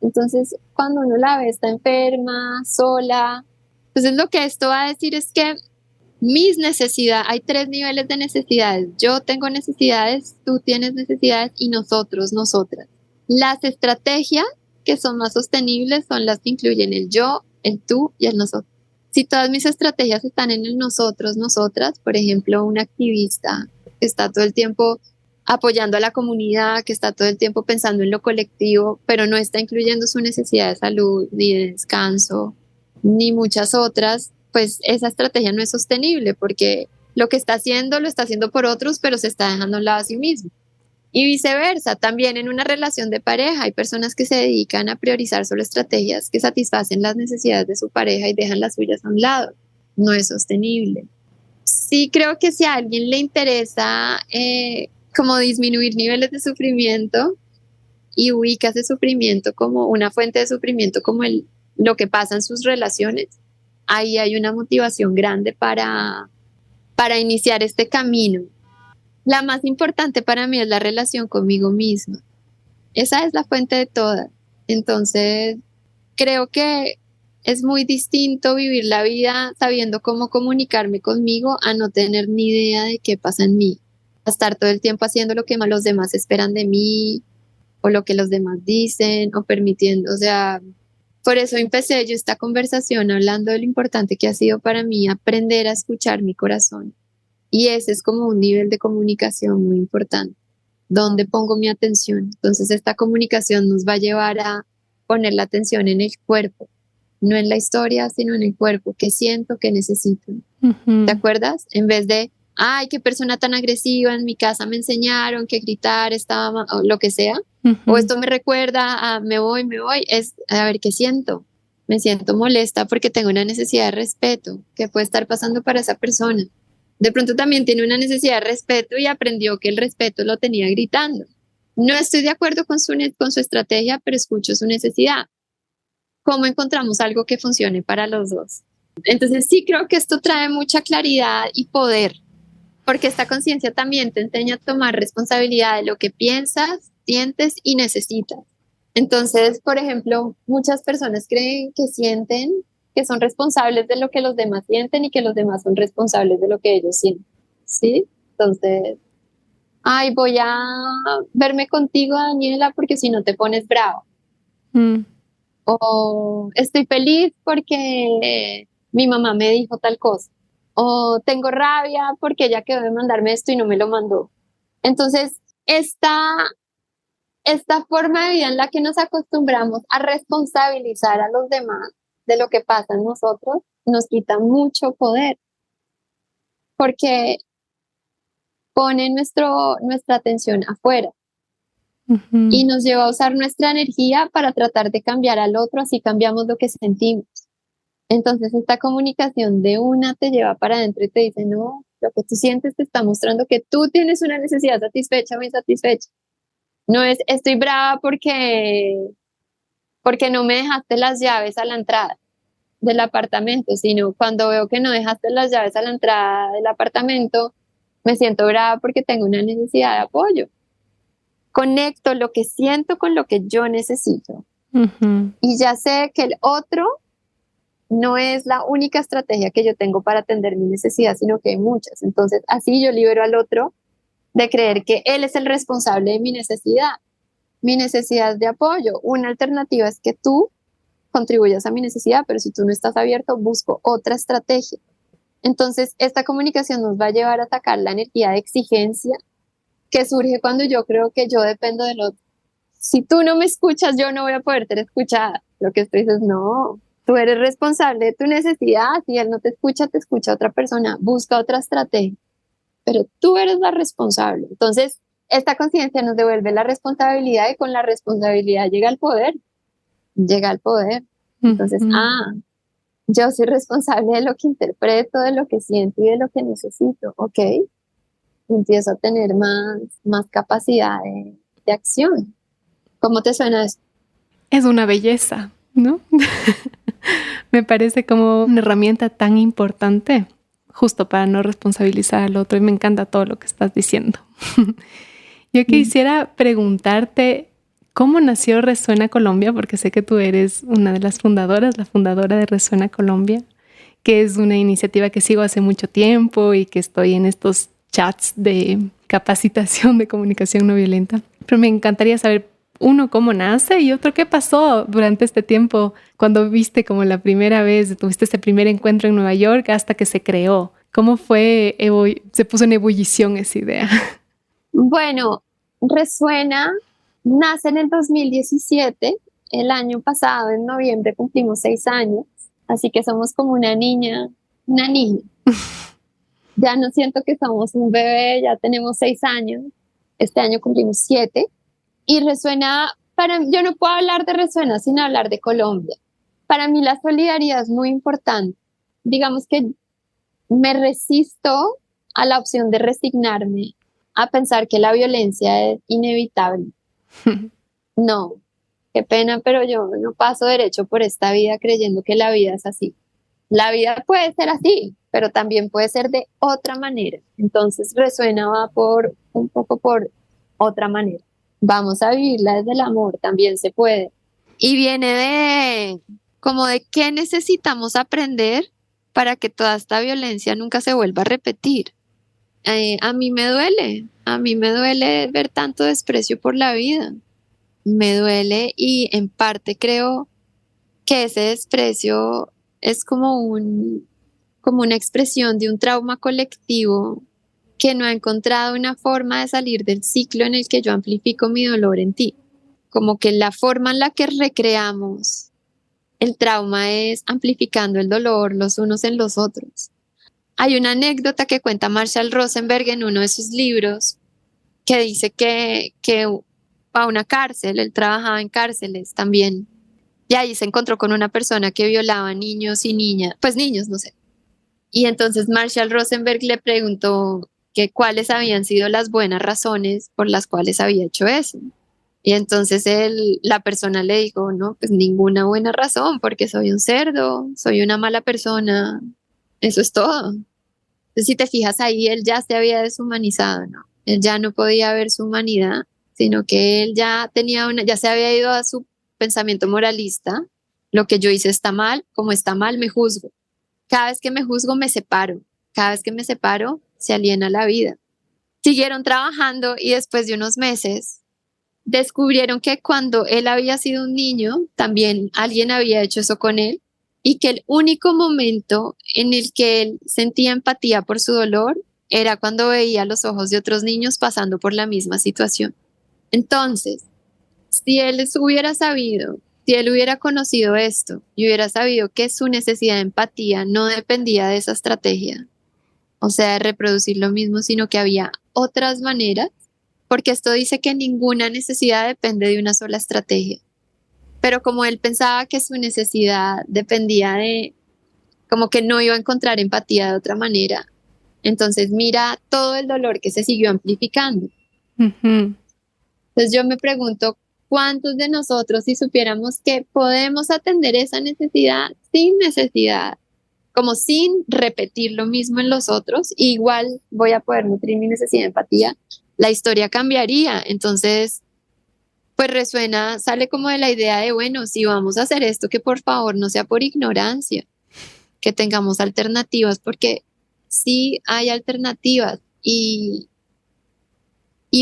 Entonces, cuando uno la ve, está enferma, sola. Entonces, lo que esto va a decir es que mis necesidades, hay 3 niveles de necesidades. Yo tengo necesidades, tú tienes necesidades y nosotros, nosotras. Las estrategias que son más sostenibles son las que incluyen el yo, el tú y el nosotros. Si todas mis estrategias están en el nosotros, nosotras, por ejemplo, un activista que está todo el tiempo apoyando a la comunidad, que está todo el tiempo pensando en lo colectivo, pero no está incluyendo su necesidad de salud, ni de descanso, ni muchas otras, pues esa estrategia no es sostenible porque lo que está haciendo lo está haciendo por otros, pero se está dejando a un lado a sí mismo. Y viceversa, también en una relación de pareja hay personas que se dedican a priorizar solo estrategias que satisfacen las necesidades de su pareja y dejan las suyas a un lado. No es sostenible. Sí creo que si a alguien le interesa como disminuir niveles de sufrimiento y ubica ese sufrimiento como una fuente de sufrimiento como lo que pasa en sus relaciones, ahí hay una motivación grande para iniciar este camino. La más importante para mí es la relación conmigo misma. Esa es la fuente de todas. Entonces, creo que es muy distinto vivir la vida sabiendo cómo comunicarme conmigo a no tener ni idea de qué pasa en mí. A estar todo el tiempo haciendo lo que los demás esperan de mí o lo que los demás dicen o permitiendo. O sea, por eso empecé yo esta conversación hablando de lo importante que ha sido para mí aprender a escuchar mi corazón. Y ese es como un nivel de comunicación muy importante. ¿Dónde pongo mi atención? Entonces esta comunicación nos va a llevar a poner la atención en el cuerpo, no en la historia, sino en el cuerpo. ¿Qué siento? ¿Qué necesito? ¿Te acuerdas? En vez de, ay, qué persona tan agresiva, en mi casa me enseñaron que gritar estaba, o lo que sea, o esto me recuerda a me voy, es a ver qué siento. Me siento molesta porque tengo una necesidad de respeto. ¿Qué puede estar pasando para esa persona? De pronto también tiene una necesidad de respeto y aprendió que el respeto lo tenía gritando. No estoy de acuerdo con su estrategia, pero escucho su necesidad. ¿Cómo encontramos algo que funcione para los dos? Entonces sí creo que esto trae mucha claridad y poder, porque esta conciencia también te enseña a tomar responsabilidad de lo que piensas, sientes y necesitas. Entonces, por ejemplo, muchas personas creen que sienten que son responsables de lo que los demás sienten y que los demás son responsables de lo que ellos sienten, ¿sí? Entonces, ay, voy a verme contigo, Daniela, porque si no te pones bravo. Mm. O estoy feliz porque mi mamá me dijo tal cosa. O tengo rabia porque ella quedó de mandarme esto y no me lo mandó. Entonces, esta forma de vida en la que nos acostumbramos a responsabilizar a los demás de lo que pasa en nosotros nos quita mucho poder porque pone nuestra atención afuera y Ujú. nos lleva a usar nuestra energía para tratar de cambiar al otro, así cambiamos lo que sentimos. Entonces esta comunicación de una te lleva para adentro y te dice, no, lo que tú sientes te está mostrando que tú tienes una necesidad satisfecha o insatisfecha. No es estoy brava porque no me dejaste las llaves a la entrada del apartamento, sino cuando veo que no dejaste las llaves a la entrada del apartamento, me siento brava porque tengo una necesidad de apoyo. Conecto lo que siento con lo que yo necesito. Ujú. Y ya sé que el otro no es la única estrategia que yo tengo para atender mi necesidad, sino que hay muchas. Entonces, así yo libero al otro de creer que él es el responsable de mi necesidad de apoyo. Una alternativa es que tú contribuyas a mi necesidad, pero si tú no estás abierto, busco otra estrategia. Entonces, esta comunicación nos va a llevar a sacar la energía de exigencia que surge cuando yo creo que yo dependo del otro. Si tú no me escuchas, yo no voy a poder ser escuchada. Lo que tú dices, no, tú eres responsable de tu necesidad. Si él no te escucha otra persona, busca otra estrategia, pero tú eres la responsable. Entonces, esta conciencia nos devuelve la responsabilidad y con la responsabilidad llega el poder, llega el poder. Entonces, Ujú. yo soy responsable de lo que interpreto, de lo que siento y de lo que necesito, ¿ok? Empiezo a tener más capacidad de acción. ¿Cómo te suena eso? Es una belleza, ¿no? Me parece como una herramienta tan importante justo para no responsabilizar al otro y me encanta todo lo que estás diciendo. Yo quisiera preguntarte cómo nació Resuena Colombia, porque sé que tú eres una de las fundadoras, la fundadora de Resuena Colombia, que es una iniciativa que sigo hace mucho tiempo y que estoy en estos chats de capacitación de comunicación no violenta. Pero me encantaría saber, uno, cómo nace y otro, qué pasó durante este tiempo cuando viste como la primera vez, tuviste ese primer encuentro en Nueva York hasta que se creó. ¿Cómo fue, se puso en ebullición esa idea? Bueno, Resuena nace en el 2017, el año pasado, en noviembre, cumplimos 6 años, así que somos como una niña. Ya no siento que somos un bebé, ya tenemos 6 años, este año cumplimos 7, y Resuena, yo no puedo hablar de Resuena sin hablar de Colombia. Para mí la solidaridad es muy importante. Digamos que me resisto a la opción de resignarme a pensar que la violencia es inevitable. No, qué pena, pero yo no paso derecho por esta vida creyendo que la vida es así. La vida puede ser así, pero también puede ser de otra manera. Entonces Resuena va un poco por otra manera. Vamos a vivirla desde el amor, también se puede. Y viene como de qué necesitamos aprender para que toda esta violencia nunca se vuelva a repetir. A mí me duele ver tanto desprecio por la vida. Me duele y en parte creo que ese desprecio es como una expresión de un trauma colectivo que no ha encontrado una forma de salir del ciclo en el que yo amplifico mi dolor en ti. Como que la forma en la que recreamos el trauma es amplificando el dolor los unos en los otros. Hay una anécdota que cuenta Marshall Rosenberg en uno de sus libros que dice que va a una cárcel, él trabajaba en cárceles también, y ahí se encontró con una persona que violaba niños y niñas, pues niños, no sé. Y entonces Marshall Rosenberg le preguntó, que cuáles habían sido las buenas razones por las cuales había hecho eso. Y entonces la persona le dijo, no, pues ninguna buena razón, porque soy un cerdo, soy una mala persona, eso es todo. Entonces, si te fijas ahí, él ya se había deshumanizado, ¿no? Él ya no podía ver su humanidad, sino que él ya ya se había ido a su pensamiento moralista. Lo que yo hice está mal, como está mal, me juzgo. Cada vez que me juzgo, me separo. Cada vez que me separo, se aliena la vida. Siguieron trabajando y después de unos meses descubrieron que cuando él había sido un niño, también alguien había hecho eso con él y que el único momento en el que él sentía empatía por su dolor era cuando veía los ojos de otros niños pasando por la misma situación. Entonces, si él hubiera sabido, si él hubiera conocido esto y hubiera sabido que su necesidad de empatía no dependía de esa estrategia, o sea, de reproducir lo mismo, sino que había otras maneras, porque esto dice que ninguna necesidad depende de una sola estrategia. Pero como él pensaba que su necesidad dependía de, como que no iba a encontrar empatía de otra manera, entonces mira todo el dolor que se siguió amplificando. Ujú. Entonces yo me pregunto, ¿cuántos de nosotros, si supiéramos que podemos atender esa necesidad, como sin repetir lo mismo en los otros, igual voy a poder nutrir mi necesidad de empatía, la historia cambiaría? Entonces, pues resuena, sale como de la idea de, bueno, si vamos a hacer esto, que por favor no sea por ignorancia, que tengamos alternativas, porque sí hay alternativas y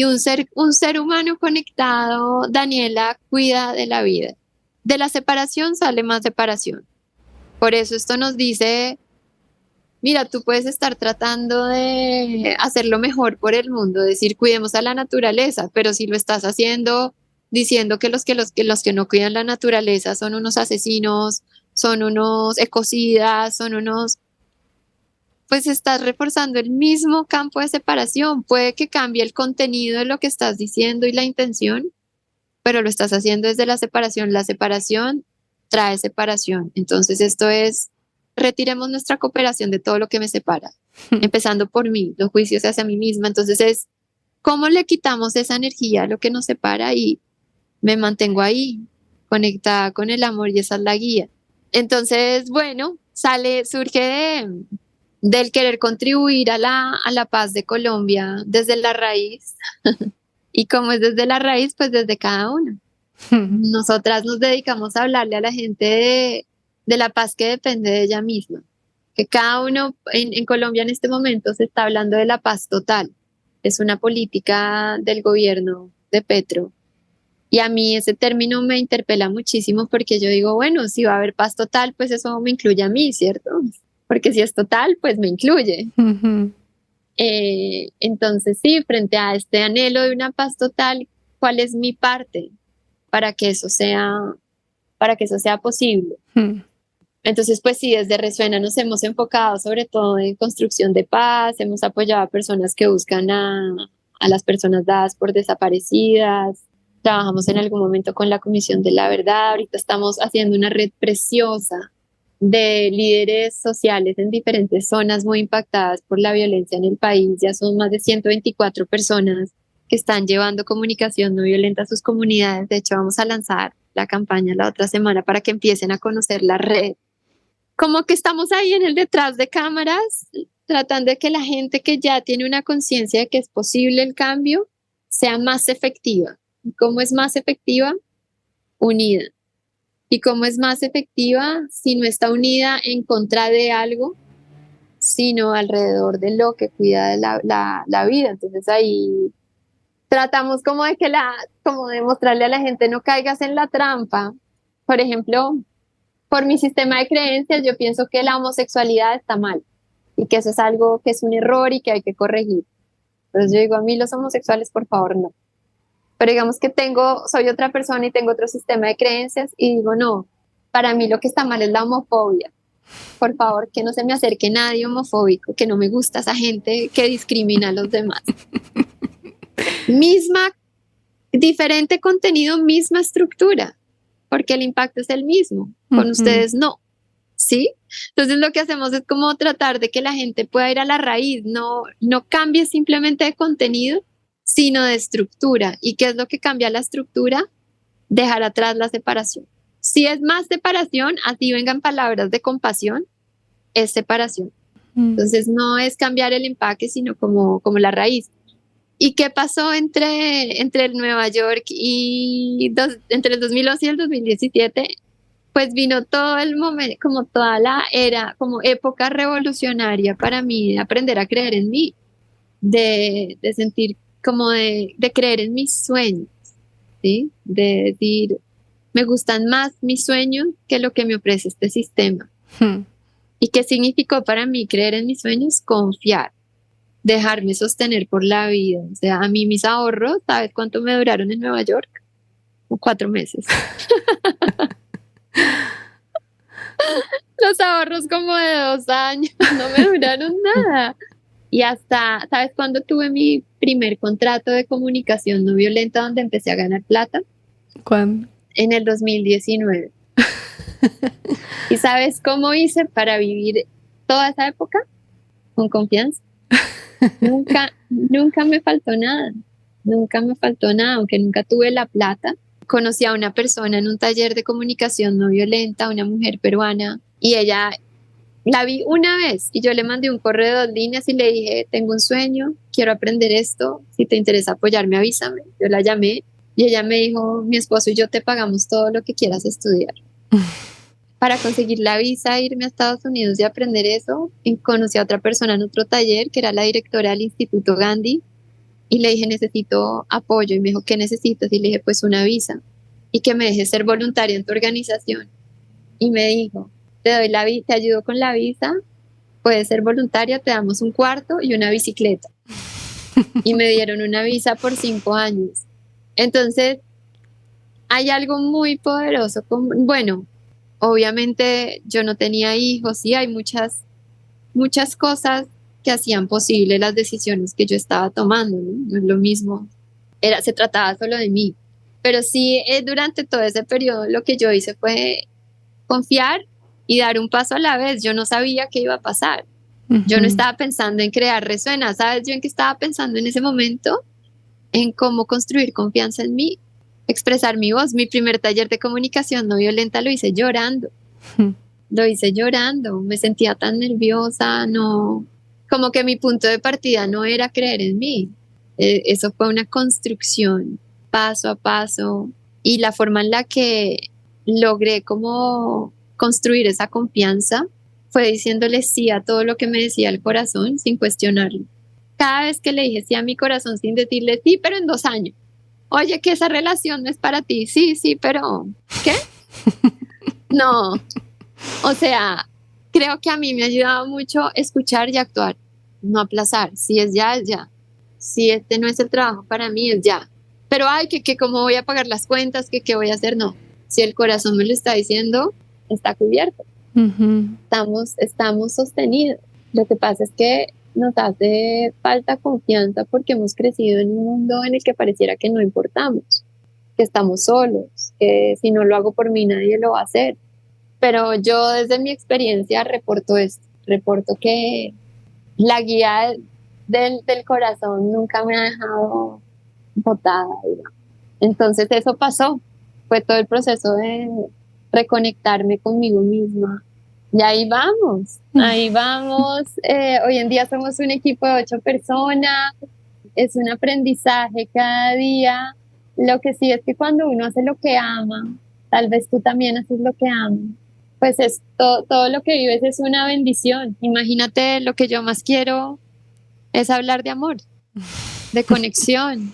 un ser humano conectado, Daniela, cuida de la vida. De la separación sale más separación. Por eso esto nos dice, mira, tú puedes estar tratando de hacer lo mejor por el mundo, decir cuidemos a la naturaleza, pero si lo estás haciendo diciendo que los que no cuidan la naturaleza son unos asesinos, son unos ecocidas, son unos, pues estás reforzando el mismo campo de separación. Puede que cambie el contenido de lo que estás diciendo y la intención, pero lo estás haciendo desde la separación. La separación trae separación. Entonces esto es, retiremos nuestra cooperación de todo lo que me separa, empezando por mí, los juicios hacia mí misma. Entonces es, ¿cómo le quitamos esa energía a lo que nos separa y me mantengo ahí, conectada con el amor, y esa es la guía? Entonces, bueno, surge del querer contribuir a la paz de Colombia desde la raíz. Y como es desde la raíz, pues desde cada uno. Nosotras nos dedicamos a hablarle a la gente de la paz que depende de ella misma. Que cada uno en Colombia en este momento se está hablando de la paz total. Es una política del gobierno de Petro. Y a mí ese término me interpela muchísimo porque yo digo, bueno, si va a haber paz total, pues eso me incluye a mí, ¿cierto? Porque si es total, pues me incluye. Ujú. Entonces, sí, frente a este anhelo de una paz total, ¿cuál es mi parte para que eso sea posible? Entonces, pues sí, desde Resuena nos hemos enfocado sobre todo en construcción de paz, hemos apoyado a personas que buscan a las personas dadas por desaparecidas, trabajamos en algún momento con la Comisión de la Verdad, ahorita estamos haciendo una red preciosa de líderes sociales en diferentes zonas muy impactadas por la violencia en el país. Ya son más de 124 personas que están llevando comunicación no violenta a sus comunidades. De hecho, vamos a lanzar la campaña la otra semana para que empiecen a conocer la red. Como que estamos ahí en el detrás de cámaras, tratando de que la gente que ya tiene una conciencia de que es posible el cambio sea más efectiva. ¿Cómo es más efectiva? Unida. ¿Y cómo es más efectiva si no está unida en contra de algo, sino alrededor de lo que cuida de la vida? Entonces ahí tratamos como de mostrarle a la gente, no caigas en la trampa. Por ejemplo, por mi sistema de creencias, yo pienso que la homosexualidad está mal y que eso es algo que es un error y que hay que corregir. Entonces yo digo, a mí los homosexuales, por favor, no. Pero digamos que soy otra persona y tengo otro sistema de creencias y digo, no, para mí lo que está mal es la homofobia. Por favor, que no se me acerque nadie homofóbico, que no me gusta esa gente que discrimina a los demás. Diferente contenido, misma estructura, porque el impacto es el mismo. Con ustedes no. ¿sí? Entonces lo que hacemos es como tratar de que la gente pueda ir a la raíz, no cambie simplemente de contenido, sino de estructura. ¿Y qué es lo que cambia la estructura? Dejar atrás la separación. Si es más separación, así vengan palabras de compasión, es separación. Entonces no es cambiar el empaque, sino como la raíz. ¿Y qué pasó entre el Nueva York entre el 2011 y el 2017? Pues vino todo el momento, como toda la era, como época revolucionaria para mí, de aprender a creer en mí, de sentir como de creer en mis sueños, ¿sí? De decir, me gustan más mis sueños que lo que me ofrece este sistema. ¿Y qué significó para mí creer en mis sueños? Confiar, dejarme sostener por la vida. O sea, a mí mis ahorros, ¿sabes cuánto me duraron en Nueva York? 4 meses. Los ahorros como de 2 años no me duraron nada. Y hasta, ¿sabes cuándo tuve mi primer contrato de comunicación no violenta donde empecé a ganar plata? ¿Cuándo? En el 2019. ¿Y sabes cómo hice para vivir toda esa época? Con confianza. Nunca me faltó nada. Nunca me faltó nada, aunque nunca tuve la plata. Conocí a una persona en un taller de comunicación no violenta, una mujer peruana, y ella la vi una vez y yo le mandé un correo de 2 líneas y le dije, tengo un sueño, quiero aprender esto, si te interesa apoyarme, avísame. Yo la llamé y ella me dijo, mi esposo y yo te pagamos todo lo que quieras estudiar. Para conseguir la visa, irme a Estados Unidos y aprender eso, conocí a otra persona en otro taller que era la directora del Instituto Gandhi y le dije, necesito apoyo. Y me dijo, ¿qué necesitas? Y le dije, pues una visa y que me dejes ser voluntaria en tu organización. Y me dijo, te ayudo con la visa, puedes ser voluntaria, te damos un cuarto y una bicicleta. Y me dieron una visa por 5 años. Entonces, hay algo muy poderoso. Bueno, obviamente yo no tenía hijos y hay muchas cosas que hacían posible las decisiones que yo estaba tomando, ¿no? No es lo mismo, se trataba solo de mí. Pero sí, durante todo ese periodo lo que yo hice fue confiar y dar un paso a la vez. Yo no sabía qué iba a pasar. Yo no estaba pensando en crear Resuena. ¿Sabes yo en qué estaba pensando en ese momento? En cómo construir confianza en mí, expresar mi voz. Mi primer taller de comunicación no violenta lo hice llorando. Lo hice llorando. Me sentía tan nerviosa, no, como que mi punto de partida no era creer en mí. Eso fue una construcción paso a paso y la forma en la que logré como construir esa confianza fue diciéndole sí a todo lo que me decía el corazón sin cuestionarlo. Cada vez que le dije sí a mi corazón sin decirle sí, pero en 2 años. Oye, que esa relación no es para ti. Sí, pero ¿qué? No. O sea, creo que a mí me ha ayudado mucho escuchar y actuar, no aplazar. Si es ya, es ya. Si este no es el trabajo para mí, es ya. Pero ay, que cómo voy a pagar las cuentas, que qué voy a hacer, no. Si el corazón me lo está diciendo, está cubierto. Estamos sostenidos. Lo que pasa es que nos hace falta confianza porque hemos crecido en un mundo en el que pareciera que no importamos, que estamos solos, que si no lo hago por mí nadie lo va a hacer. Pero yo desde mi experiencia reporto que la guía del corazón nunca me ha dejado botada, digamos. Entonces eso pasó, fue todo el proceso de reconectarme conmigo misma. Y ahí vamos. Hoy en día somos un equipo de 8 personas, es un aprendizaje cada día. Lo que sí es que cuando uno hace lo que ama, tal vez tú también haces lo que amas, pues todo lo que vives es una bendición. Imagínate, lo que yo más quiero es hablar de amor, de conexión,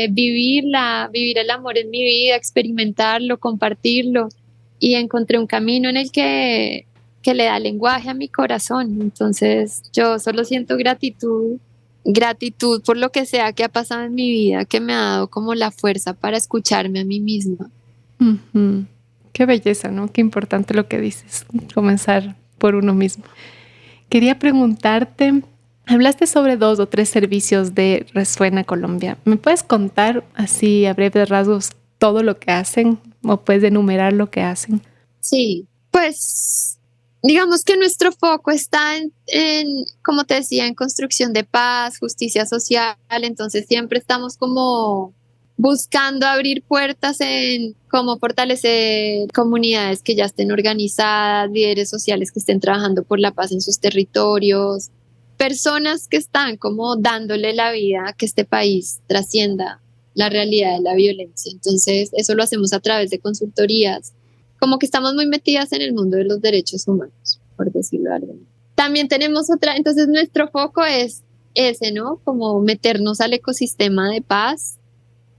vivir el amor en mi vida, experimentarlo, compartirlo. Y encontré un camino en el que le da lenguaje a mi corazón. Entonces yo solo siento gratitud por lo que sea que ha pasado en mi vida, que me ha dado como la fuerza para escucharme a mí misma. Qué belleza, ¿no? Qué importante lo que dices, comenzar por uno mismo. Quería preguntarte, hablaste sobre 2 o 3 servicios de Resuena Colombia. ¿Me puedes contar así a breves rasgos todo lo que hacen o puedes enumerar lo que hacen? Sí, pues Digamos que nuestro foco está como te decía, en construcción de paz, justicia social, entonces siempre estamos como buscando abrir puertas en cómo fortalecer comunidades que ya estén organizadas, líderes sociales que estén trabajando por la paz en sus territorios, personas que están como dándole la vida a que este país trascienda la realidad de la violencia. Entonces, eso lo hacemos a través de consultorías, como que estamos muy metidas en el mundo de los derechos humanos, por decirlo de alguna manera. También tenemos otra, entonces nuestro foco es ese, ¿no? Como meternos al ecosistema de paz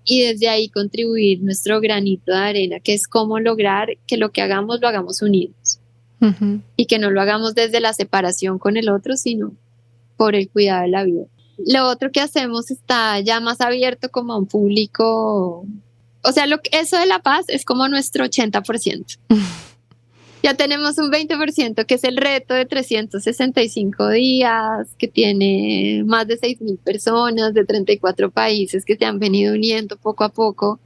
y desde ahí contribuir nuestro granito de arena, que es cómo lograr que lo que hagamos lo hagamos unidos. Uh-huh. Y que no lo hagamos desde la separación con el otro, sino por el cuidado de la vida. Lo otro que hacemos está ya más abierto como a un público. O sea, eso de la paz es como nuestro 80%. Ya tenemos un 20% que es el reto de 365 días, que tiene más de 6,000 personas de 34 países que se han venido uniendo poco a poco,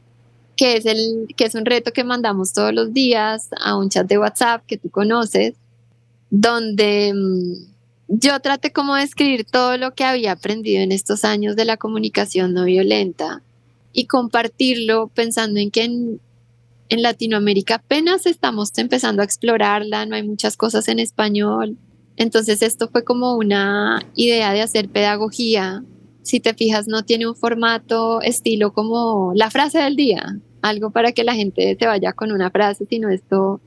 que es un reto que mandamos todos los días a un chat de WhatsApp que tú conoces, donde yo traté como de escribir todo lo que había aprendido en estos años de la comunicación no violenta y compartirlo pensando en que en Latinoamérica apenas estamos empezando a explorarla, no hay muchas cosas en español. Entonces esto fue como una idea de hacer pedagogía. Si te fijas, no tiene un formato estilo como la frase del día, algo para que la gente te vaya con una frase, sino esto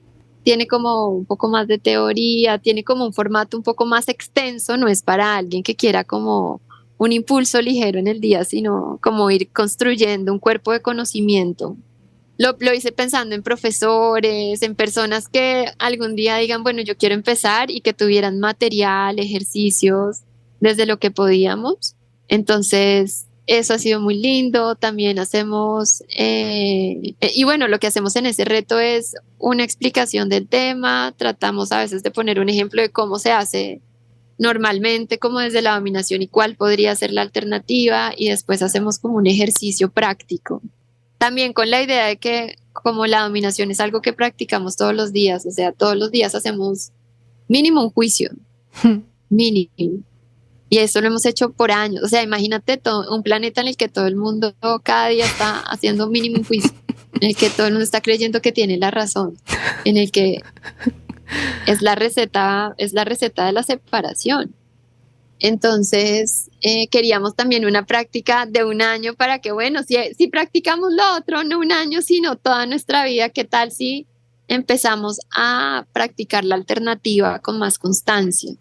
tiene como un poco más de teoría, tiene como un formato un poco más extenso, no es para alguien que quiera como un impulso ligero en el día, sino como ir construyendo un cuerpo de conocimiento. Lo hice pensando en profesores, en personas que algún día digan, bueno, yo quiero empezar y que tuvieran material, ejercicios, desde lo que podíamos. Entonces, eso ha sido muy lindo. También hacemos, y bueno, lo que hacemos en ese reto es una explicación del tema. Tratamos a veces de poner un ejemplo de cómo se hace normalmente, como desde la dominación y cuál podría ser la alternativa. Y después hacemos como un ejercicio práctico. También con la idea de que como la dominación es algo que practicamos todos los días, o sea, todos los días hacemos mínimo un juicio, mínimo. Y eso lo hemos hecho por años. O sea, imagínate un planeta en el que todo el mundo cada día está haciendo mínimo un juicio, en el que todo el mundo está creyendo que tiene la razón, en el que es la receta de la separación. Entonces, queríamos también una práctica de un año para que, bueno, si practicamos lo otro, no un año, sino toda nuestra vida, ¿qué tal si empezamos a practicar la alternativa con más constancia?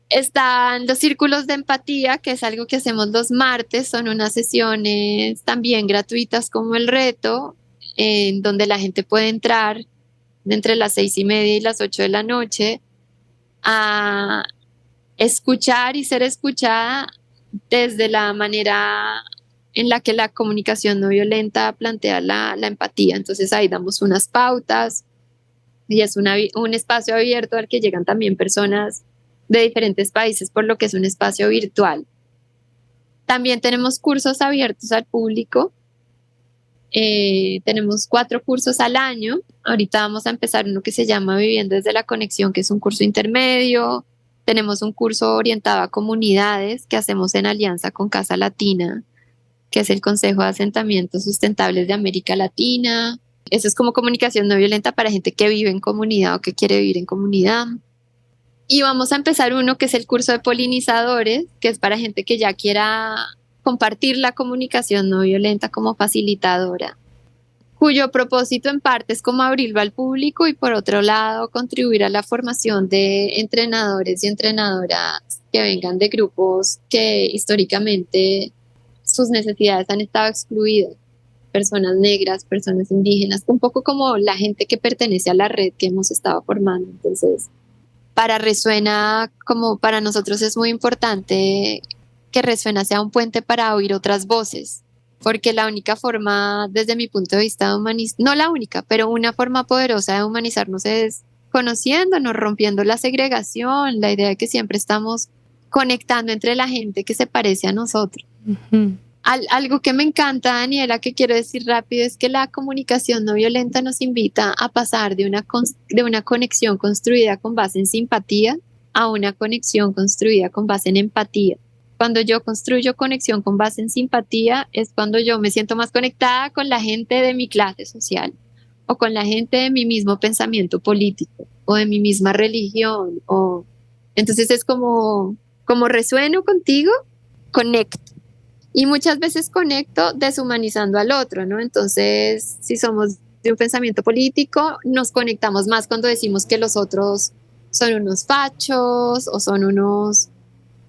Están los círculos de empatía, que es algo que hacemos los martes, son unas sesiones también gratuitas como el reto, en donde la gente puede entrar entre las 6:30 y las 8 de la noche a escuchar y ser escuchada desde la manera en la que la comunicación no violenta plantea la empatía. Entonces ahí damos unas pautas y es un espacio abierto al que llegan también personas de diferentes países, por lo que es un espacio virtual. También tenemos cursos abiertos al público. Tenemos 4 cursos al año. Ahorita vamos a empezar uno que se llama Viviendo desde la Conexión, que es un curso intermedio. Tenemos un curso orientado a comunidades que hacemos en alianza con Casa Latina, que es el Consejo de Asentamientos Sustentables de América Latina. Eso es como comunicación no violenta para gente que vive en comunidad o que quiere vivir en comunidad. Y vamos a empezar uno que es el curso de polinizadores, que es para gente que ya quiera compartir la comunicación no violenta como facilitadora, cuyo propósito en parte es como abrirlo al público y por otro lado contribuir a la formación de entrenadores y entrenadoras que vengan de grupos que históricamente sus necesidades han estado excluidas, personas negras, personas indígenas, un poco como la gente que pertenece a la red que hemos estado formando. Entonces, para Resuena, como para nosotros es muy importante que Resuena sea un puente para oír otras voces, porque la única forma, desde mi punto de vista, no la única, pero una forma poderosa de humanizarnos es conociéndonos, rompiendo la segregación, la idea de que siempre estamos conectando entre la gente que se parece a nosotros. Uh-huh. Algo que me encanta, Daniela, que quiero decir rápido, es que la comunicación no violenta nos invita a pasar de una conexión construida con base en simpatía a una conexión construida con base en empatía. Cuando yo construyo conexión con base en simpatía es cuando yo me siento más conectada con la gente de mi clase social o con la gente de mi mismo pensamiento político o de mi misma religión. Entonces es como resueno contigo, conecto. Y muchas veces conecto deshumanizando al otro, ¿no? Entonces, si somos de un pensamiento político, nos conectamos más cuando decimos que los otros son unos fachos o son unos,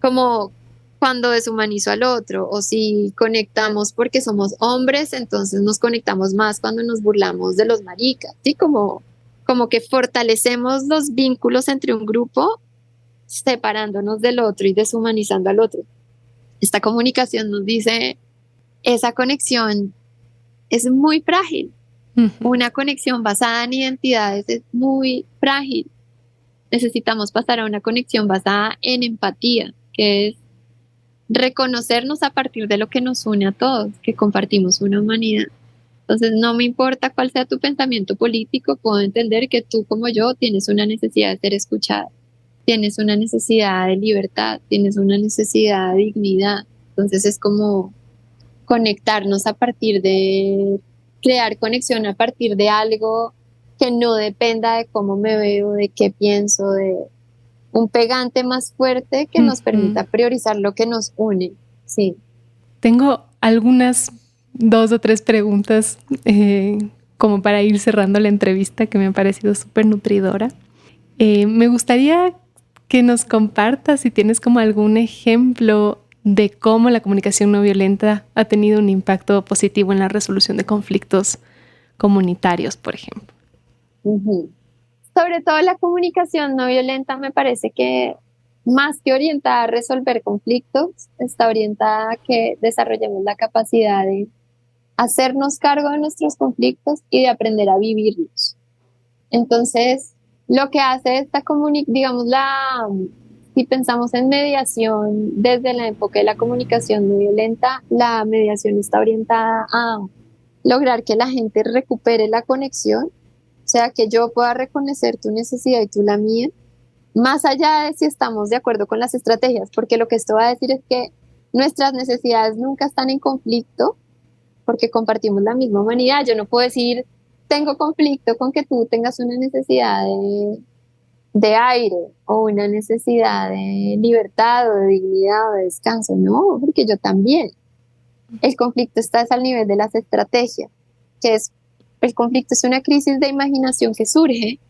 como cuando deshumanizo al otro. O si conectamos porque somos hombres, entonces nos conectamos más cuando nos burlamos de los maricas, ¿sí? Como que fortalecemos los vínculos entre un grupo separándonos del otro y deshumanizando al otro. Esta comunicación nos dice, esa conexión es muy frágil. Una conexión basada en identidades es muy frágil. Necesitamos pasar a una conexión basada en empatía, que es reconocernos a partir de lo que nos une a todos, que compartimos una humanidad. Entonces, no me importa cuál sea tu pensamiento político, puedo entender que tú como yo tienes una necesidad de ser escuchada. Tienes una necesidad de libertad, tienes una necesidad de dignidad. Entonces es como conectarnos a partir de, crear conexión a partir de algo que no dependa de cómo me veo, de qué pienso, de un pegante más fuerte que nos permita priorizar lo que nos une. Sí. Tengo algunas 2 o 3 preguntas como para ir cerrando la entrevista que me ha parecido súper nutridora. Me gustaría que nos compartas si tienes como algún ejemplo de cómo la comunicación no violenta ha tenido un impacto positivo en la resolución de conflictos comunitarios, por ejemplo. Sobre todo la comunicación no violenta me parece que más que orientada a resolver conflictos, está orientada a que desarrollemos la capacidad de hacernos cargo de nuestros conflictos y de aprender a vivirlos. Entonces, lo que hace esta digamos, si pensamos en mediación desde el enfoque de la comunicación no violenta, la mediación está orientada a lograr que la gente recupere la conexión, o sea, que yo pueda reconocer tu necesidad y tú la mía, más allá de si estamos de acuerdo con las estrategias, porque lo que esto va a decir es que nuestras necesidades nunca están en conflicto, porque compartimos la misma humanidad. Yo no puedo decir, tengo conflicto con que tú tengas una necesidad de aire o una necesidad de libertad o de dignidad o de descanso. No, porque yo también. El conflicto está al nivel de las estrategias, que es, el conflicto es una crisis de imaginación que surge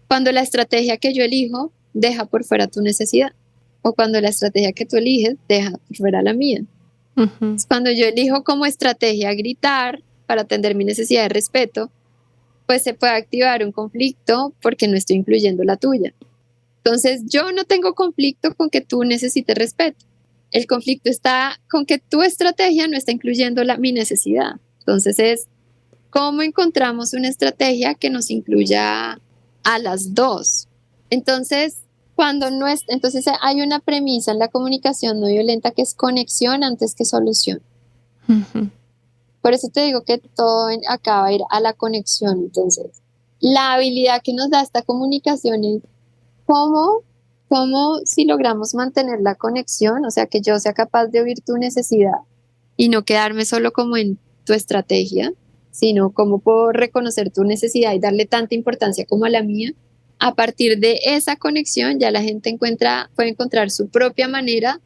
cuando la estrategia que yo elijo deja por fuera tu necesidad o cuando la estrategia que tú eliges deja por fuera la mía. Cuando yo elijo como estrategia gritar para atender mi necesidad de respeto, pues se puede activar un conflicto porque no estoy incluyendo la tuya. Entonces, yo no tengo conflicto con que tú necesites respeto. El conflicto está con que tu estrategia no está incluyendo mi necesidad. Entonces, es cómo encontramos una estrategia que nos incluya a las dos. Entonces, entonces hay una premisa en la comunicación no violenta que es conexión antes que solución. Por eso te digo que todo acaba a ir a la conexión. Entonces, la habilidad que nos da esta comunicación es cómo si logramos mantener la conexión, o sea, que yo sea capaz de oír tu necesidad y no quedarme solo como en tu estrategia, sino cómo puedo reconocer tu necesidad y darle tanta importancia como a la mía. A partir de esa conexión ya la gente puede encontrar su propia manera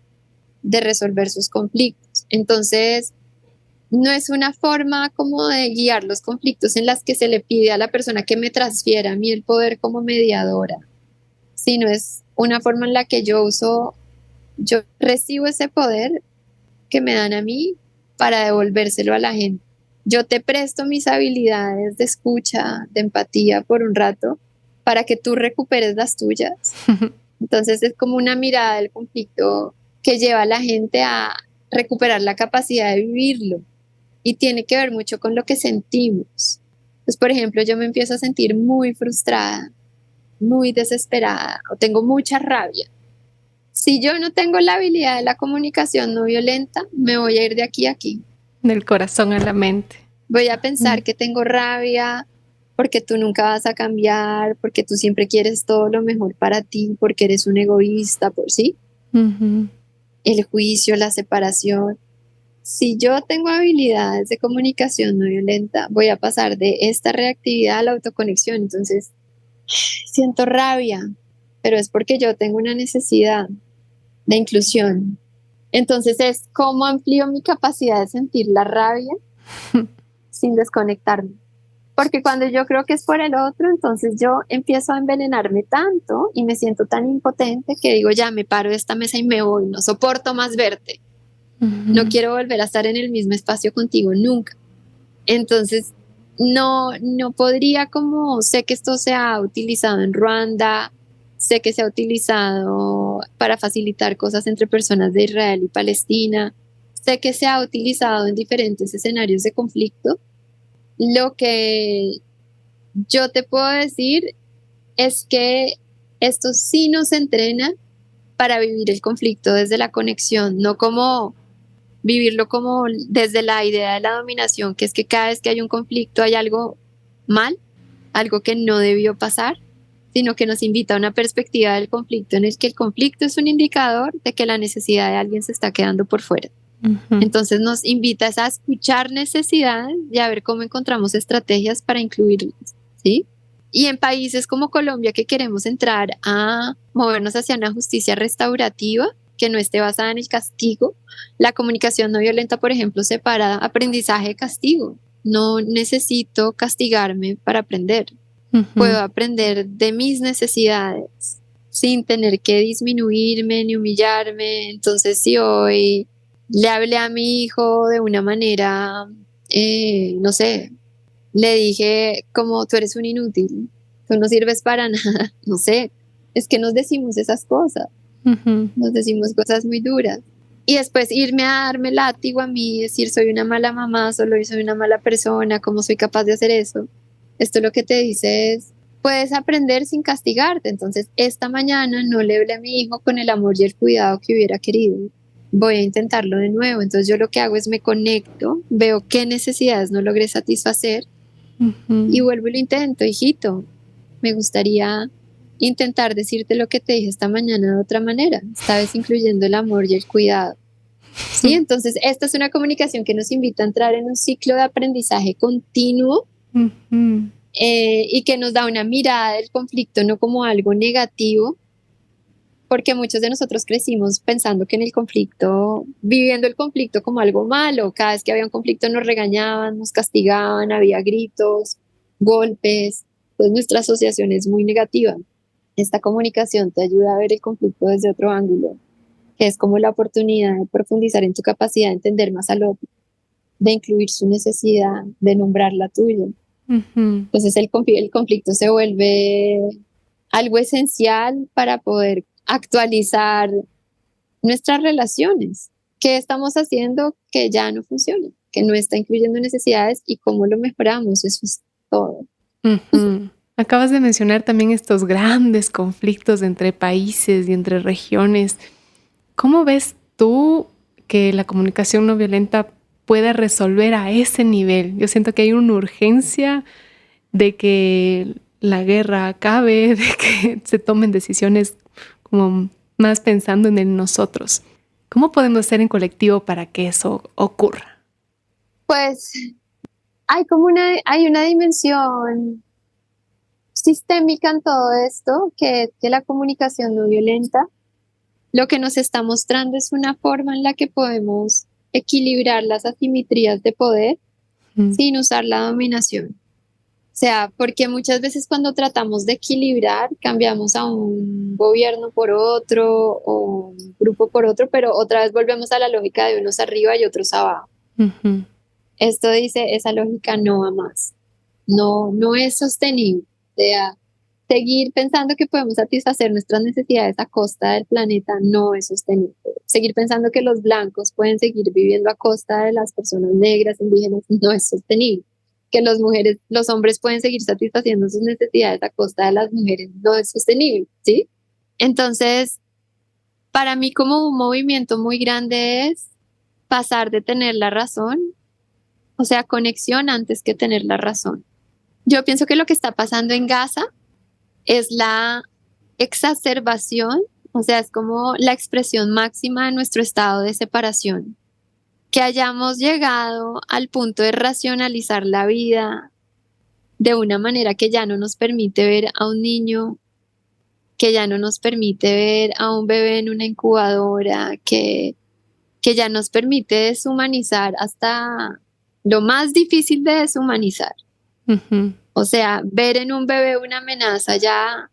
de resolver sus conflictos. Entonces, no es una forma como de guiar los conflictos en las que se le pide a la persona que me transfiera a mí el poder como mediadora, sino es una forma en la que yo recibo ese poder que me dan a mí para devolvérselo a la gente. Yo te presto mis habilidades de escucha, de empatía por un rato, para que tú recuperes las tuyas. Entonces es como una mirada del conflicto que lleva a la gente a recuperar la capacidad de vivirlo y tiene que ver mucho con lo que sentimos. Pues, por ejemplo, yo me empiezo a sentir muy frustrada, muy desesperada o tengo mucha rabia. Si yo no tengo la habilidad de la comunicación no violenta, me voy a ir de aquí a aquí. Del corazón a la mente. Voy a pensar que tengo rabia porque tú nunca vas a cambiar, porque tú siempre quieres todo lo mejor para ti, porque eres un egoísta, por sí. Ujú. El juicio, la separación. Si yo tengo habilidades de comunicación no violenta, voy a pasar de esta reactividad a la autoconexión. Entonces, siento rabia, pero es porque yo tengo una necesidad de inclusión. Entonces es cómo amplío mi capacidad de sentir la rabia sin desconectarme. Porque cuando yo creo que es por el otro, entonces yo empiezo a envenenarme tanto y me siento tan impotente que digo, ya me paro de esta mesa y me voy, no soporto más verte. No quiero volver a estar en el mismo espacio contigo nunca. Entonces, no podría como, sé que esto se ha utilizado en Ruanda, sé que se ha utilizado para facilitar cosas entre personas de Israel y Palestina, sé que se ha utilizado en diferentes escenarios de conflicto. Lo que yo te puedo decir es que esto sí nos entrena para vivir el conflicto desde la conexión, no como vivirlo como desde la idea de la dominación, que es que cada vez que hay un conflicto hay algo mal, algo que no debió pasar, sino que nos invita a una perspectiva del conflicto en el que el conflicto es un indicador de que la necesidad de alguien se está quedando por fuera. Entonces nos invita a escuchar necesidades y a ver cómo encontramos estrategias para incluirlas, ¿sí? Y en países como Colombia que queremos entrar a movernos hacia una justicia restaurativa que no esté basada en el castigo, la comunicación no violenta, por ejemplo, separa aprendizaje de castigo. No necesito castigarme para aprender. Puedo aprender de mis necesidades sin tener que disminuirme ni humillarme. Entonces, si hoy le hablé a mi hijo de una manera, no sé, le dije como tú eres un inútil, tú no sirves para nada, no sé, es que nos decimos esas cosas, nos decimos cosas muy duras. Y después irme a darme látigo a mí, decir soy una mala mamá, solo soy una mala persona, ¿cómo soy capaz de hacer eso? Esto lo que te dice es, puedes aprender sin castigarte. Entonces, esta mañana no le hablé a mi hijo con el amor y el cuidado que hubiera querido. Voy a intentarlo de nuevo. Entonces, yo lo que hago es me conecto, veo qué necesidades no logré satisfacer y vuelvo y lo intento, hijito. Me gustaría intentar decirte lo que te dije esta mañana de otra manera, esta vez incluyendo el amor y el cuidado. Sí, entonces esta es una comunicación que nos invita a entrar en un ciclo de aprendizaje continuo y que nos da una mirada del conflicto no como algo negativo, porque muchos de nosotros crecimos pensando que en el conflicto, viviendo el conflicto como algo malo, cada vez que había un conflicto nos regañaban, nos castigaban, había gritos, golpes, pues nuestra asociación es muy negativa. Esta comunicación te ayuda a ver el conflicto desde otro ángulo, que es como la oportunidad de profundizar en tu capacidad de entender más al otro, de incluir su necesidad, de nombrar la tuya. Entonces el conflicto se vuelve algo esencial para poder actualizar nuestras relaciones. ¿Qué estamos haciendo que ya no funciona? Que no está incluyendo necesidades y cómo lo mejoramos. Eso es todo. Acabas de mencionar también estos grandes conflictos entre países y entre regiones. ¿Cómo ves tú que la comunicación no violenta puede resolver a ese nivel? Yo siento que hay una urgencia de que la guerra acabe, de que se tomen decisiones como más pensando en el nosotros. ¿Cómo podemos hacer en colectivo para que eso ocurra? Pues hay una dimensión sistémica en todo esto, que es que la comunicación no violenta lo que nos está mostrando es una forma en la que podemos equilibrar las asimetrías de poder sin usar la dominación. O sea, porque muchas veces cuando tratamos de equilibrar, cambiamos a un gobierno por otro o un grupo por otro, pero otra vez volvemos a la lógica de unos arriba y otros abajo. Esto dice, esa lógica no va más. No es sostenible. O sea, seguir pensando que podemos satisfacer nuestras necesidades a costa del planeta no es sostenible. Seguir pensando que los blancos pueden seguir viviendo a costa de las personas negras, indígenas, no es sostenible. Que los hombres pueden seguir satisfaciendo sus necesidades a costa de las mujeres no es sostenible, ¿sí? Entonces, para mí como un movimiento muy grande es pasar de tener la razón o sea, conexión antes que tener la razón. Yo pienso que lo que está pasando en Gaza es la exacerbación, o sea, es como la expresión máxima de nuestro estado de separación, que hayamos llegado al punto de racionalizar la vida de una manera que ya no nos permite ver a un niño, que ya no nos permite ver a un bebé en una incubadora, que ya nos permite deshumanizar hasta lo más difícil de deshumanizar. Ujú. O sea, ver en un bebé una amenaza, ya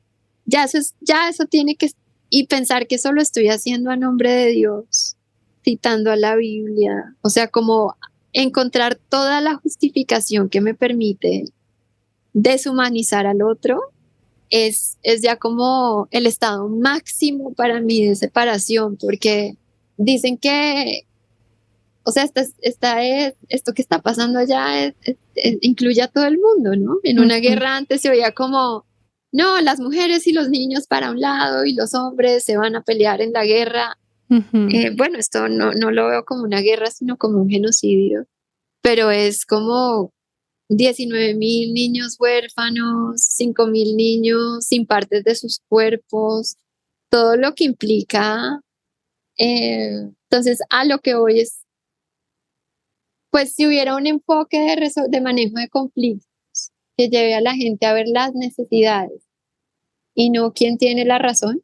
eso tiene que, y pensar que eso lo estoy haciendo a nombre de Dios, citando a la Biblia, o sea, como encontrar toda la justificación que me permite deshumanizar al otro, es ya como el estado máximo para mí de separación, porque dicen que, o sea, esto que está pasando allá incluye a todo el mundo, ¿no? En una Ujú. guerra antes se oía como, no, las mujeres y los niños para un lado y los hombres se van a pelear en la guerra. Ujú. Bueno, esto no lo veo como una guerra, sino como un genocidio, pero es como 19.000 niños huérfanos, 5.000 niños sin partes de sus cuerpos, todo lo que implica. Entonces, a lo que voy es, pues si hubiera un enfoque de manejo de conflictos que lleve a la gente a ver las necesidades y no quién tiene la razón,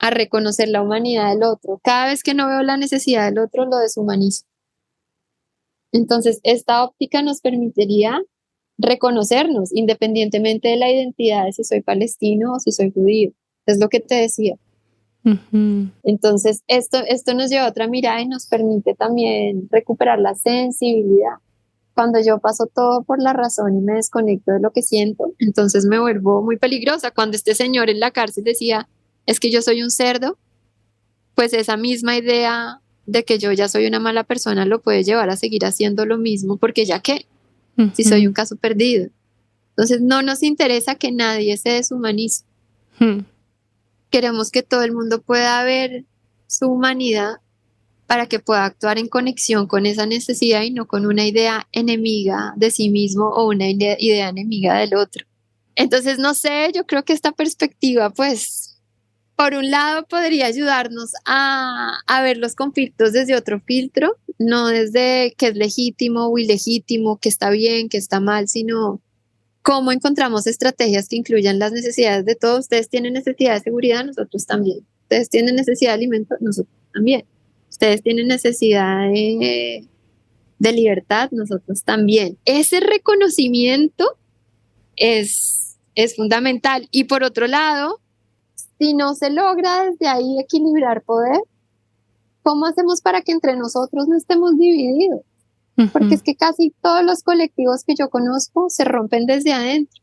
a reconocer la humanidad del otro. Cada vez que no veo la necesidad del otro, lo deshumanizo. Entonces, esta óptica nos permitiría reconocernos independientemente de la identidad de si soy palestino o si soy judío. Es lo que te decía. Ujú. Entonces, esto nos lleva a otra mirada y nos permite también recuperar la sensibilidad. Cuando yo paso todo por la razón y me desconecto de lo que siento, entonces me vuelvo muy peligrosa. Cuando este señor en la cárcel decía, es que yo soy un cerdo, pues esa misma idea de que yo ya soy una mala persona lo puede llevar a seguir haciendo lo mismo, porque ya qué, si soy un Ujú. caso perdido. Entonces no nos interesa que nadie se deshumanice. Ujú. Queremos que todo el mundo pueda ver su humanidad para que pueda actuar en conexión con esa necesidad y no con una idea enemiga de sí mismo o una idea enemiga del otro. Entonces, no sé, yo creo que esta perspectiva, pues, por un lado podría ayudarnos a ver los conflictos desde otro filtro, no desde que es legítimo o ilegítimo, que está bien, que está mal, sino cómo encontramos estrategias que incluyan las necesidades de todos. Ustedes tienen necesidad de seguridad, nosotros también. Ustedes tienen necesidad de alimento, nosotros también. Ustedes tienen necesidad de libertad, nosotros también. Ese reconocimiento es fundamental. Y por otro lado, si no se logra desde ahí equilibrar poder, ¿cómo hacemos para que entre nosotros no estemos divididos? Porque Ujú. es que casi todos los colectivos que yo conozco se rompen desde adentro.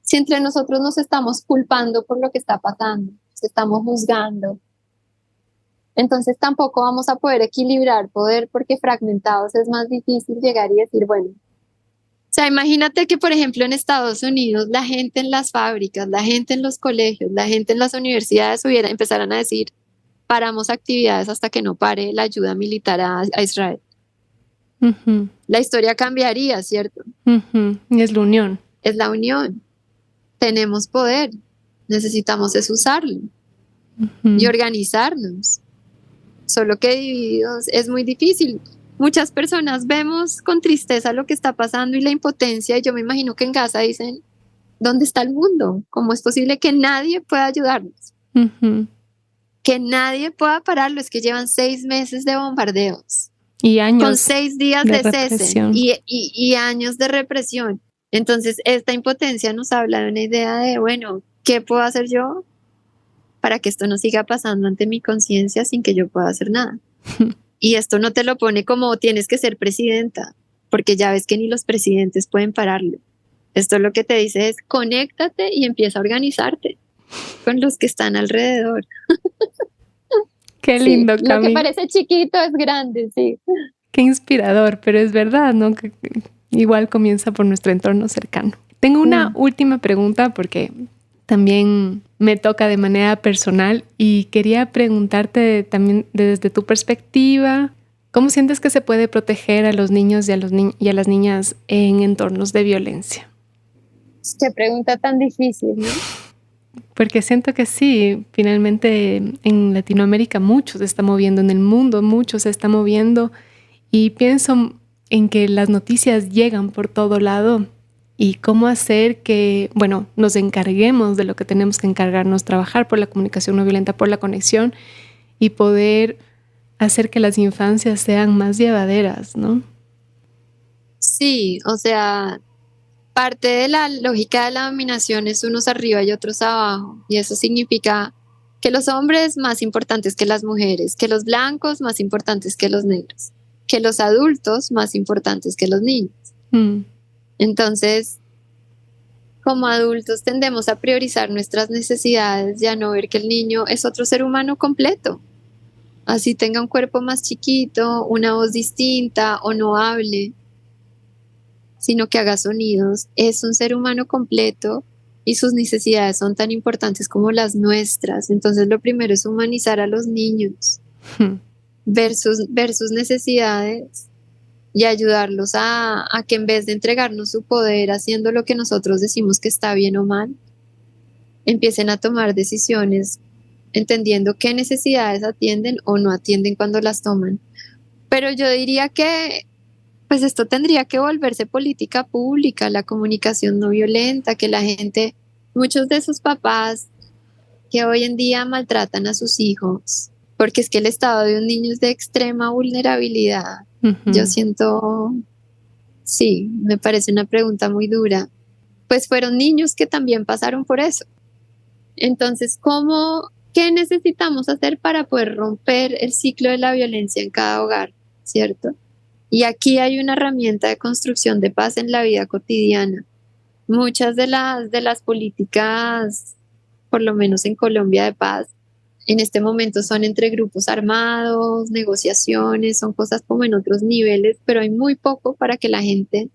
Si entre nosotros nos estamos culpando por lo que está pasando, nos estamos juzgando, entonces tampoco vamos a poder equilibrar poder porque fragmentados es más difícil llegar y decir, bueno, o sea, imagínate que, por ejemplo, en Estados Unidos, la gente en las fábricas, la gente en los colegios, la gente en las universidades empezaran a decir, paramos actividades hasta que no pare la ayuda militar a Israel. Ujú. La historia cambiaría, ¿cierto? Ujú. Y es la unión. Es la unión. Tenemos poder. Necesitamos es usarlo y Ujú. organizarnos. Solo que divididos es muy difícil. Muchas personas vemos con tristeza lo que está pasando y la impotencia, y yo me imagino que en Gaza dicen, ¿dónde está el mundo? ¿Cómo es posible que nadie pueda ayudarnos? Ujú. Que nadie pueda pararlo. Es que llevan 6 meses de bombardeos, Y con años 6 días de de cese represión. y años de represión. Entonces, esta impotencia nos habla de una idea de, bueno, ¿qué puedo hacer yo para que esto no siga pasando ante mi conciencia sin que yo pueda hacer nada? Y esto no te lo pone como tienes que ser presidenta, porque ya ves que ni los presidentes pueden pararlo. Esto lo que te dice es conéctate y empieza a organizarte con los que están alrededor. Qué Sí, lindo, lo que Cami. parece chiquito es grande, sí. Qué inspirador, pero es verdad, ¿no? Que igual comienza por nuestro entorno cercano. Tengo una Mm. última pregunta porque también me toca de manera personal y quería preguntarte también desde tu perspectiva, ¿Cómo sientes que se puede proteger a los niños y a las niñas en entornos de violencia? Qué pregunta tan difícil, ¿no? Porque siento que sí, finalmente en Latinoamérica mucho se está moviendo, en el mundo mucho se está moviendo, y pienso en que las noticias llegan por todo lado y cómo hacer que, bueno, nos encarguemos de lo que tenemos que encargarnos, trabajar por la comunicación no violenta, por la conexión y poder hacer que las infancias sean más llevaderas, ¿no? Sí, o sea, parte de la lógica de la dominación es unos arriba y otros abajo, y eso significa que los hombres más importantes que las mujeres, que los blancos más importantes que los negros, que los adultos más importantes que los niños. Mm. Entonces, como adultos tendemos a priorizar nuestras necesidades y a no ver que el niño es otro ser humano completo. Así tenga un cuerpo más chiquito, una voz distinta o no hable, sino que haga sonidos. Es un ser humano completo y sus necesidades son tan importantes como las nuestras. Entonces, lo primero es humanizar a los niños, ver sus necesidades y ayudarlos a que en vez de entregarnos su poder haciendo lo que nosotros decimos que está bien o mal, empiecen a tomar decisiones entendiendo qué necesidades atienden o no atienden cuando las toman. Pero yo diría que pues esto tendría que volverse política pública, la comunicación no violenta, que la gente, muchos de esos papás que hoy en día maltratan a sus hijos, porque es que el estado de un niño es de extrema vulnerabilidad. Yo siento, sí, me parece una pregunta muy dura. Pues fueron niños que también pasaron por eso. Entonces, qué necesitamos hacer para poder romper el ciclo de la violencia en cada hogar, ¿cierto? Y aquí hay una herramienta de construcción de paz en la vida cotidiana. Muchas de las políticas, por lo menos en Colombia, de paz, en este momento son entre grupos armados, negociaciones, son cosas como en otros niveles, pero hay muy poco para que la gente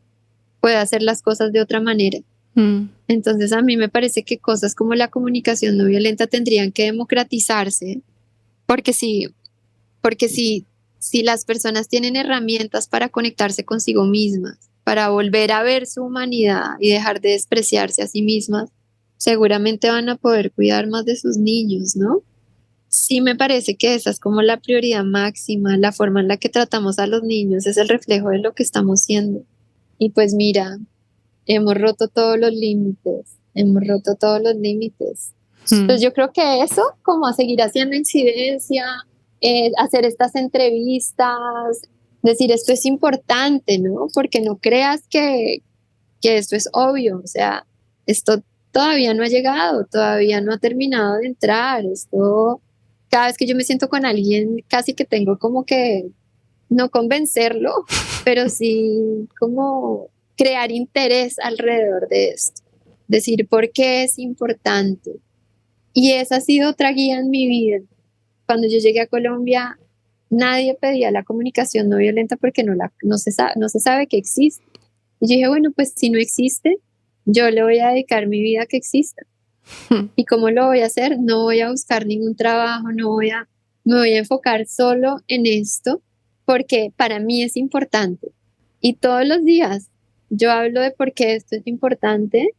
pueda hacer las cosas de otra manera. Entonces a mí me parece que cosas como la comunicación no violenta tendrían que democratizarse, porque si las personas tienen herramientas para conectarse consigo mismas, para volver a ver su humanidad y dejar de despreciarse a sí mismas, seguramente van a poder cuidar más de sus niños, ¿no? Sí, me parece que esa es como la prioridad máxima, la forma en la que tratamos a los niños es el reflejo de lo que estamos siendo. Y pues mira, hemos roto todos los límites, hemos roto todos los límites. Entonces yo creo que eso, como a seguir haciendo incidencia, hacer estas entrevistas, decir esto es importante, ¿no? Porque no creas que esto es obvio, o sea, esto todavía no ha llegado, todavía no ha terminado de entrar, esto, cada vez que yo me siento con alguien, casi que tengo como que no convencerlo, pero sí como crear interés alrededor de esto, decir por qué es importante. Y esa ha sido otra guía en mi vida. Cuando yo llegué a Colombia, nadie pedía la comunicación no violenta porque no se sabe que existe. Y yo dije, bueno, pues si no existe, yo le voy a dedicar mi vida a que exista. ¿Y cómo lo voy a hacer? No voy a buscar ningún trabajo, me voy a enfocar solo en esto porque para mí es importante. Y todos los días yo hablo de por qué esto es importante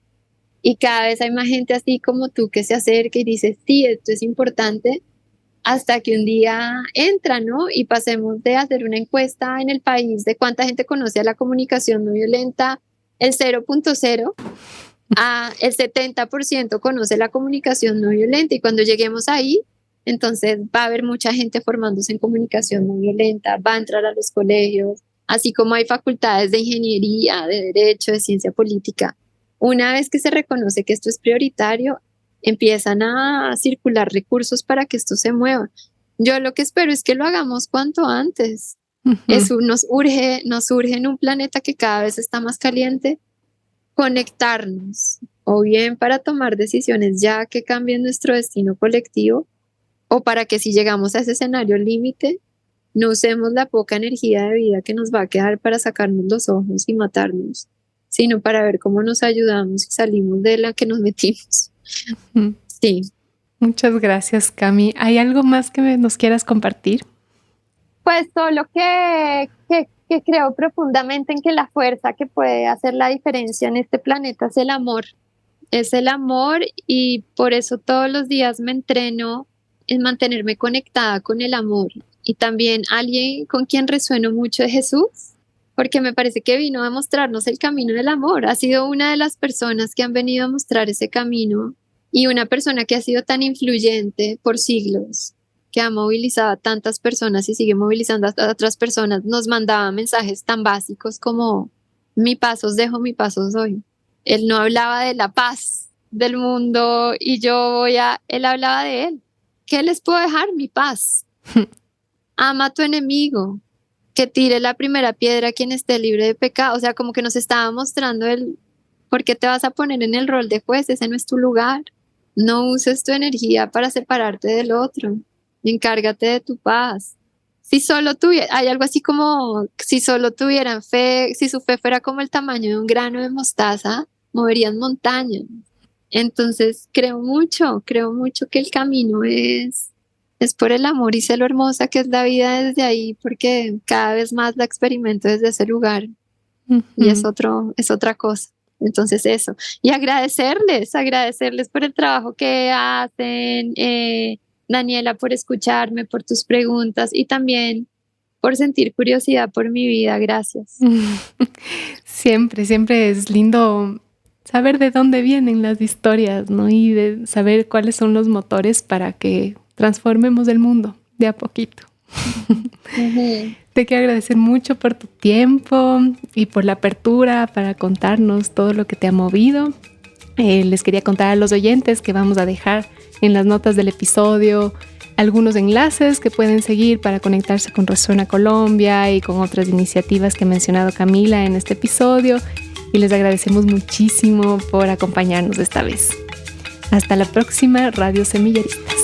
y cada vez hay más gente así como tú que se acerca y dice, sí, esto es importante, hasta que un día entra, ¿no? Y pasemos de hacer una encuesta en el país de cuánta gente conoce a la comunicación no violenta, el 0.0, a el 70% conoce la comunicación no violenta. Y cuando lleguemos ahí, entonces va a haber mucha gente formándose en comunicación no violenta, va a entrar a los colegios, así como hay facultades de ingeniería, de derecho, de ciencia política. Una vez que se reconoce que esto es prioritario, empiezan a circular recursos para que esto se mueva. Yo lo que espero es que lo hagamos cuanto antes. Eso nos urge en un planeta que cada vez está más caliente, conectarnos, o bien para tomar decisiones ya que cambien nuestro destino colectivo, o para que si llegamos a ese escenario límite, no usemos la poca energía de vida que nos va a quedar para sacarnos los ojos y matarnos, sino para ver cómo nos ayudamos y salimos de la que nos metimos. Sí. Muchas gracias, Cami. ¿Hay algo más que nos quieras compartir? Pues solo que creo profundamente en que la fuerza que puede hacer la diferencia en este planeta es el amor. Es el amor y por eso todos los días me entreno en mantenerme conectada con el amor. Y también alguien con quien resueno mucho es Jesús, porque me parece que vino a mostrarnos el camino del amor. Ha sido una de las personas que han venido a mostrar ese camino y una persona que ha sido tan influyente por siglos, que ha movilizado a tantas personas y sigue movilizando a otras personas. Nos mandaba mensajes tan básicos como: mi paz os dejo, mi paz os doy. Él no hablaba de la paz del mundo y él hablaba de él. ¿Qué les puedo dejar? Mi paz. Ama a tu enemigo, que tire la primera piedra quien esté libre de pecado. O sea, como que nos estaba mostrando ¿por qué te vas a poner en el rol de juez? Ese no es tu lugar. No uses tu energía para separarte del otro. Encárgate de tu paz. Hay algo así como, si solo tuvieran fe, si su fe fuera como el tamaño de un grano de mostaza, moverían montañas. Entonces creo mucho que el camino es por el amor y sé lo hermosa que es la vida desde ahí, porque cada vez más la experimento desde ese lugar. Y es otra cosa. Entonces eso. Y agradecerles por el trabajo que hacen, Daniela, por escucharme, por tus preguntas y también por sentir curiosidad por mi vida. Gracias. Siempre es lindo saber de dónde vienen las historias, ¿no? Y de saber cuáles son los motores para que transformemos el mundo de a poquito. Te quiero agradecer mucho por tu tiempo y por la apertura para contarnos todo lo que te ha movido. Les quería contar a los oyentes que vamos a dejar en las notas del episodio algunos enlaces que pueden seguir para conectarse con Resuena Colombia y con otras iniciativas que ha mencionado Camila en este episodio, y les agradecemos muchísimo por acompañarnos esta vez. Hasta la próxima, Radio Semillaristas.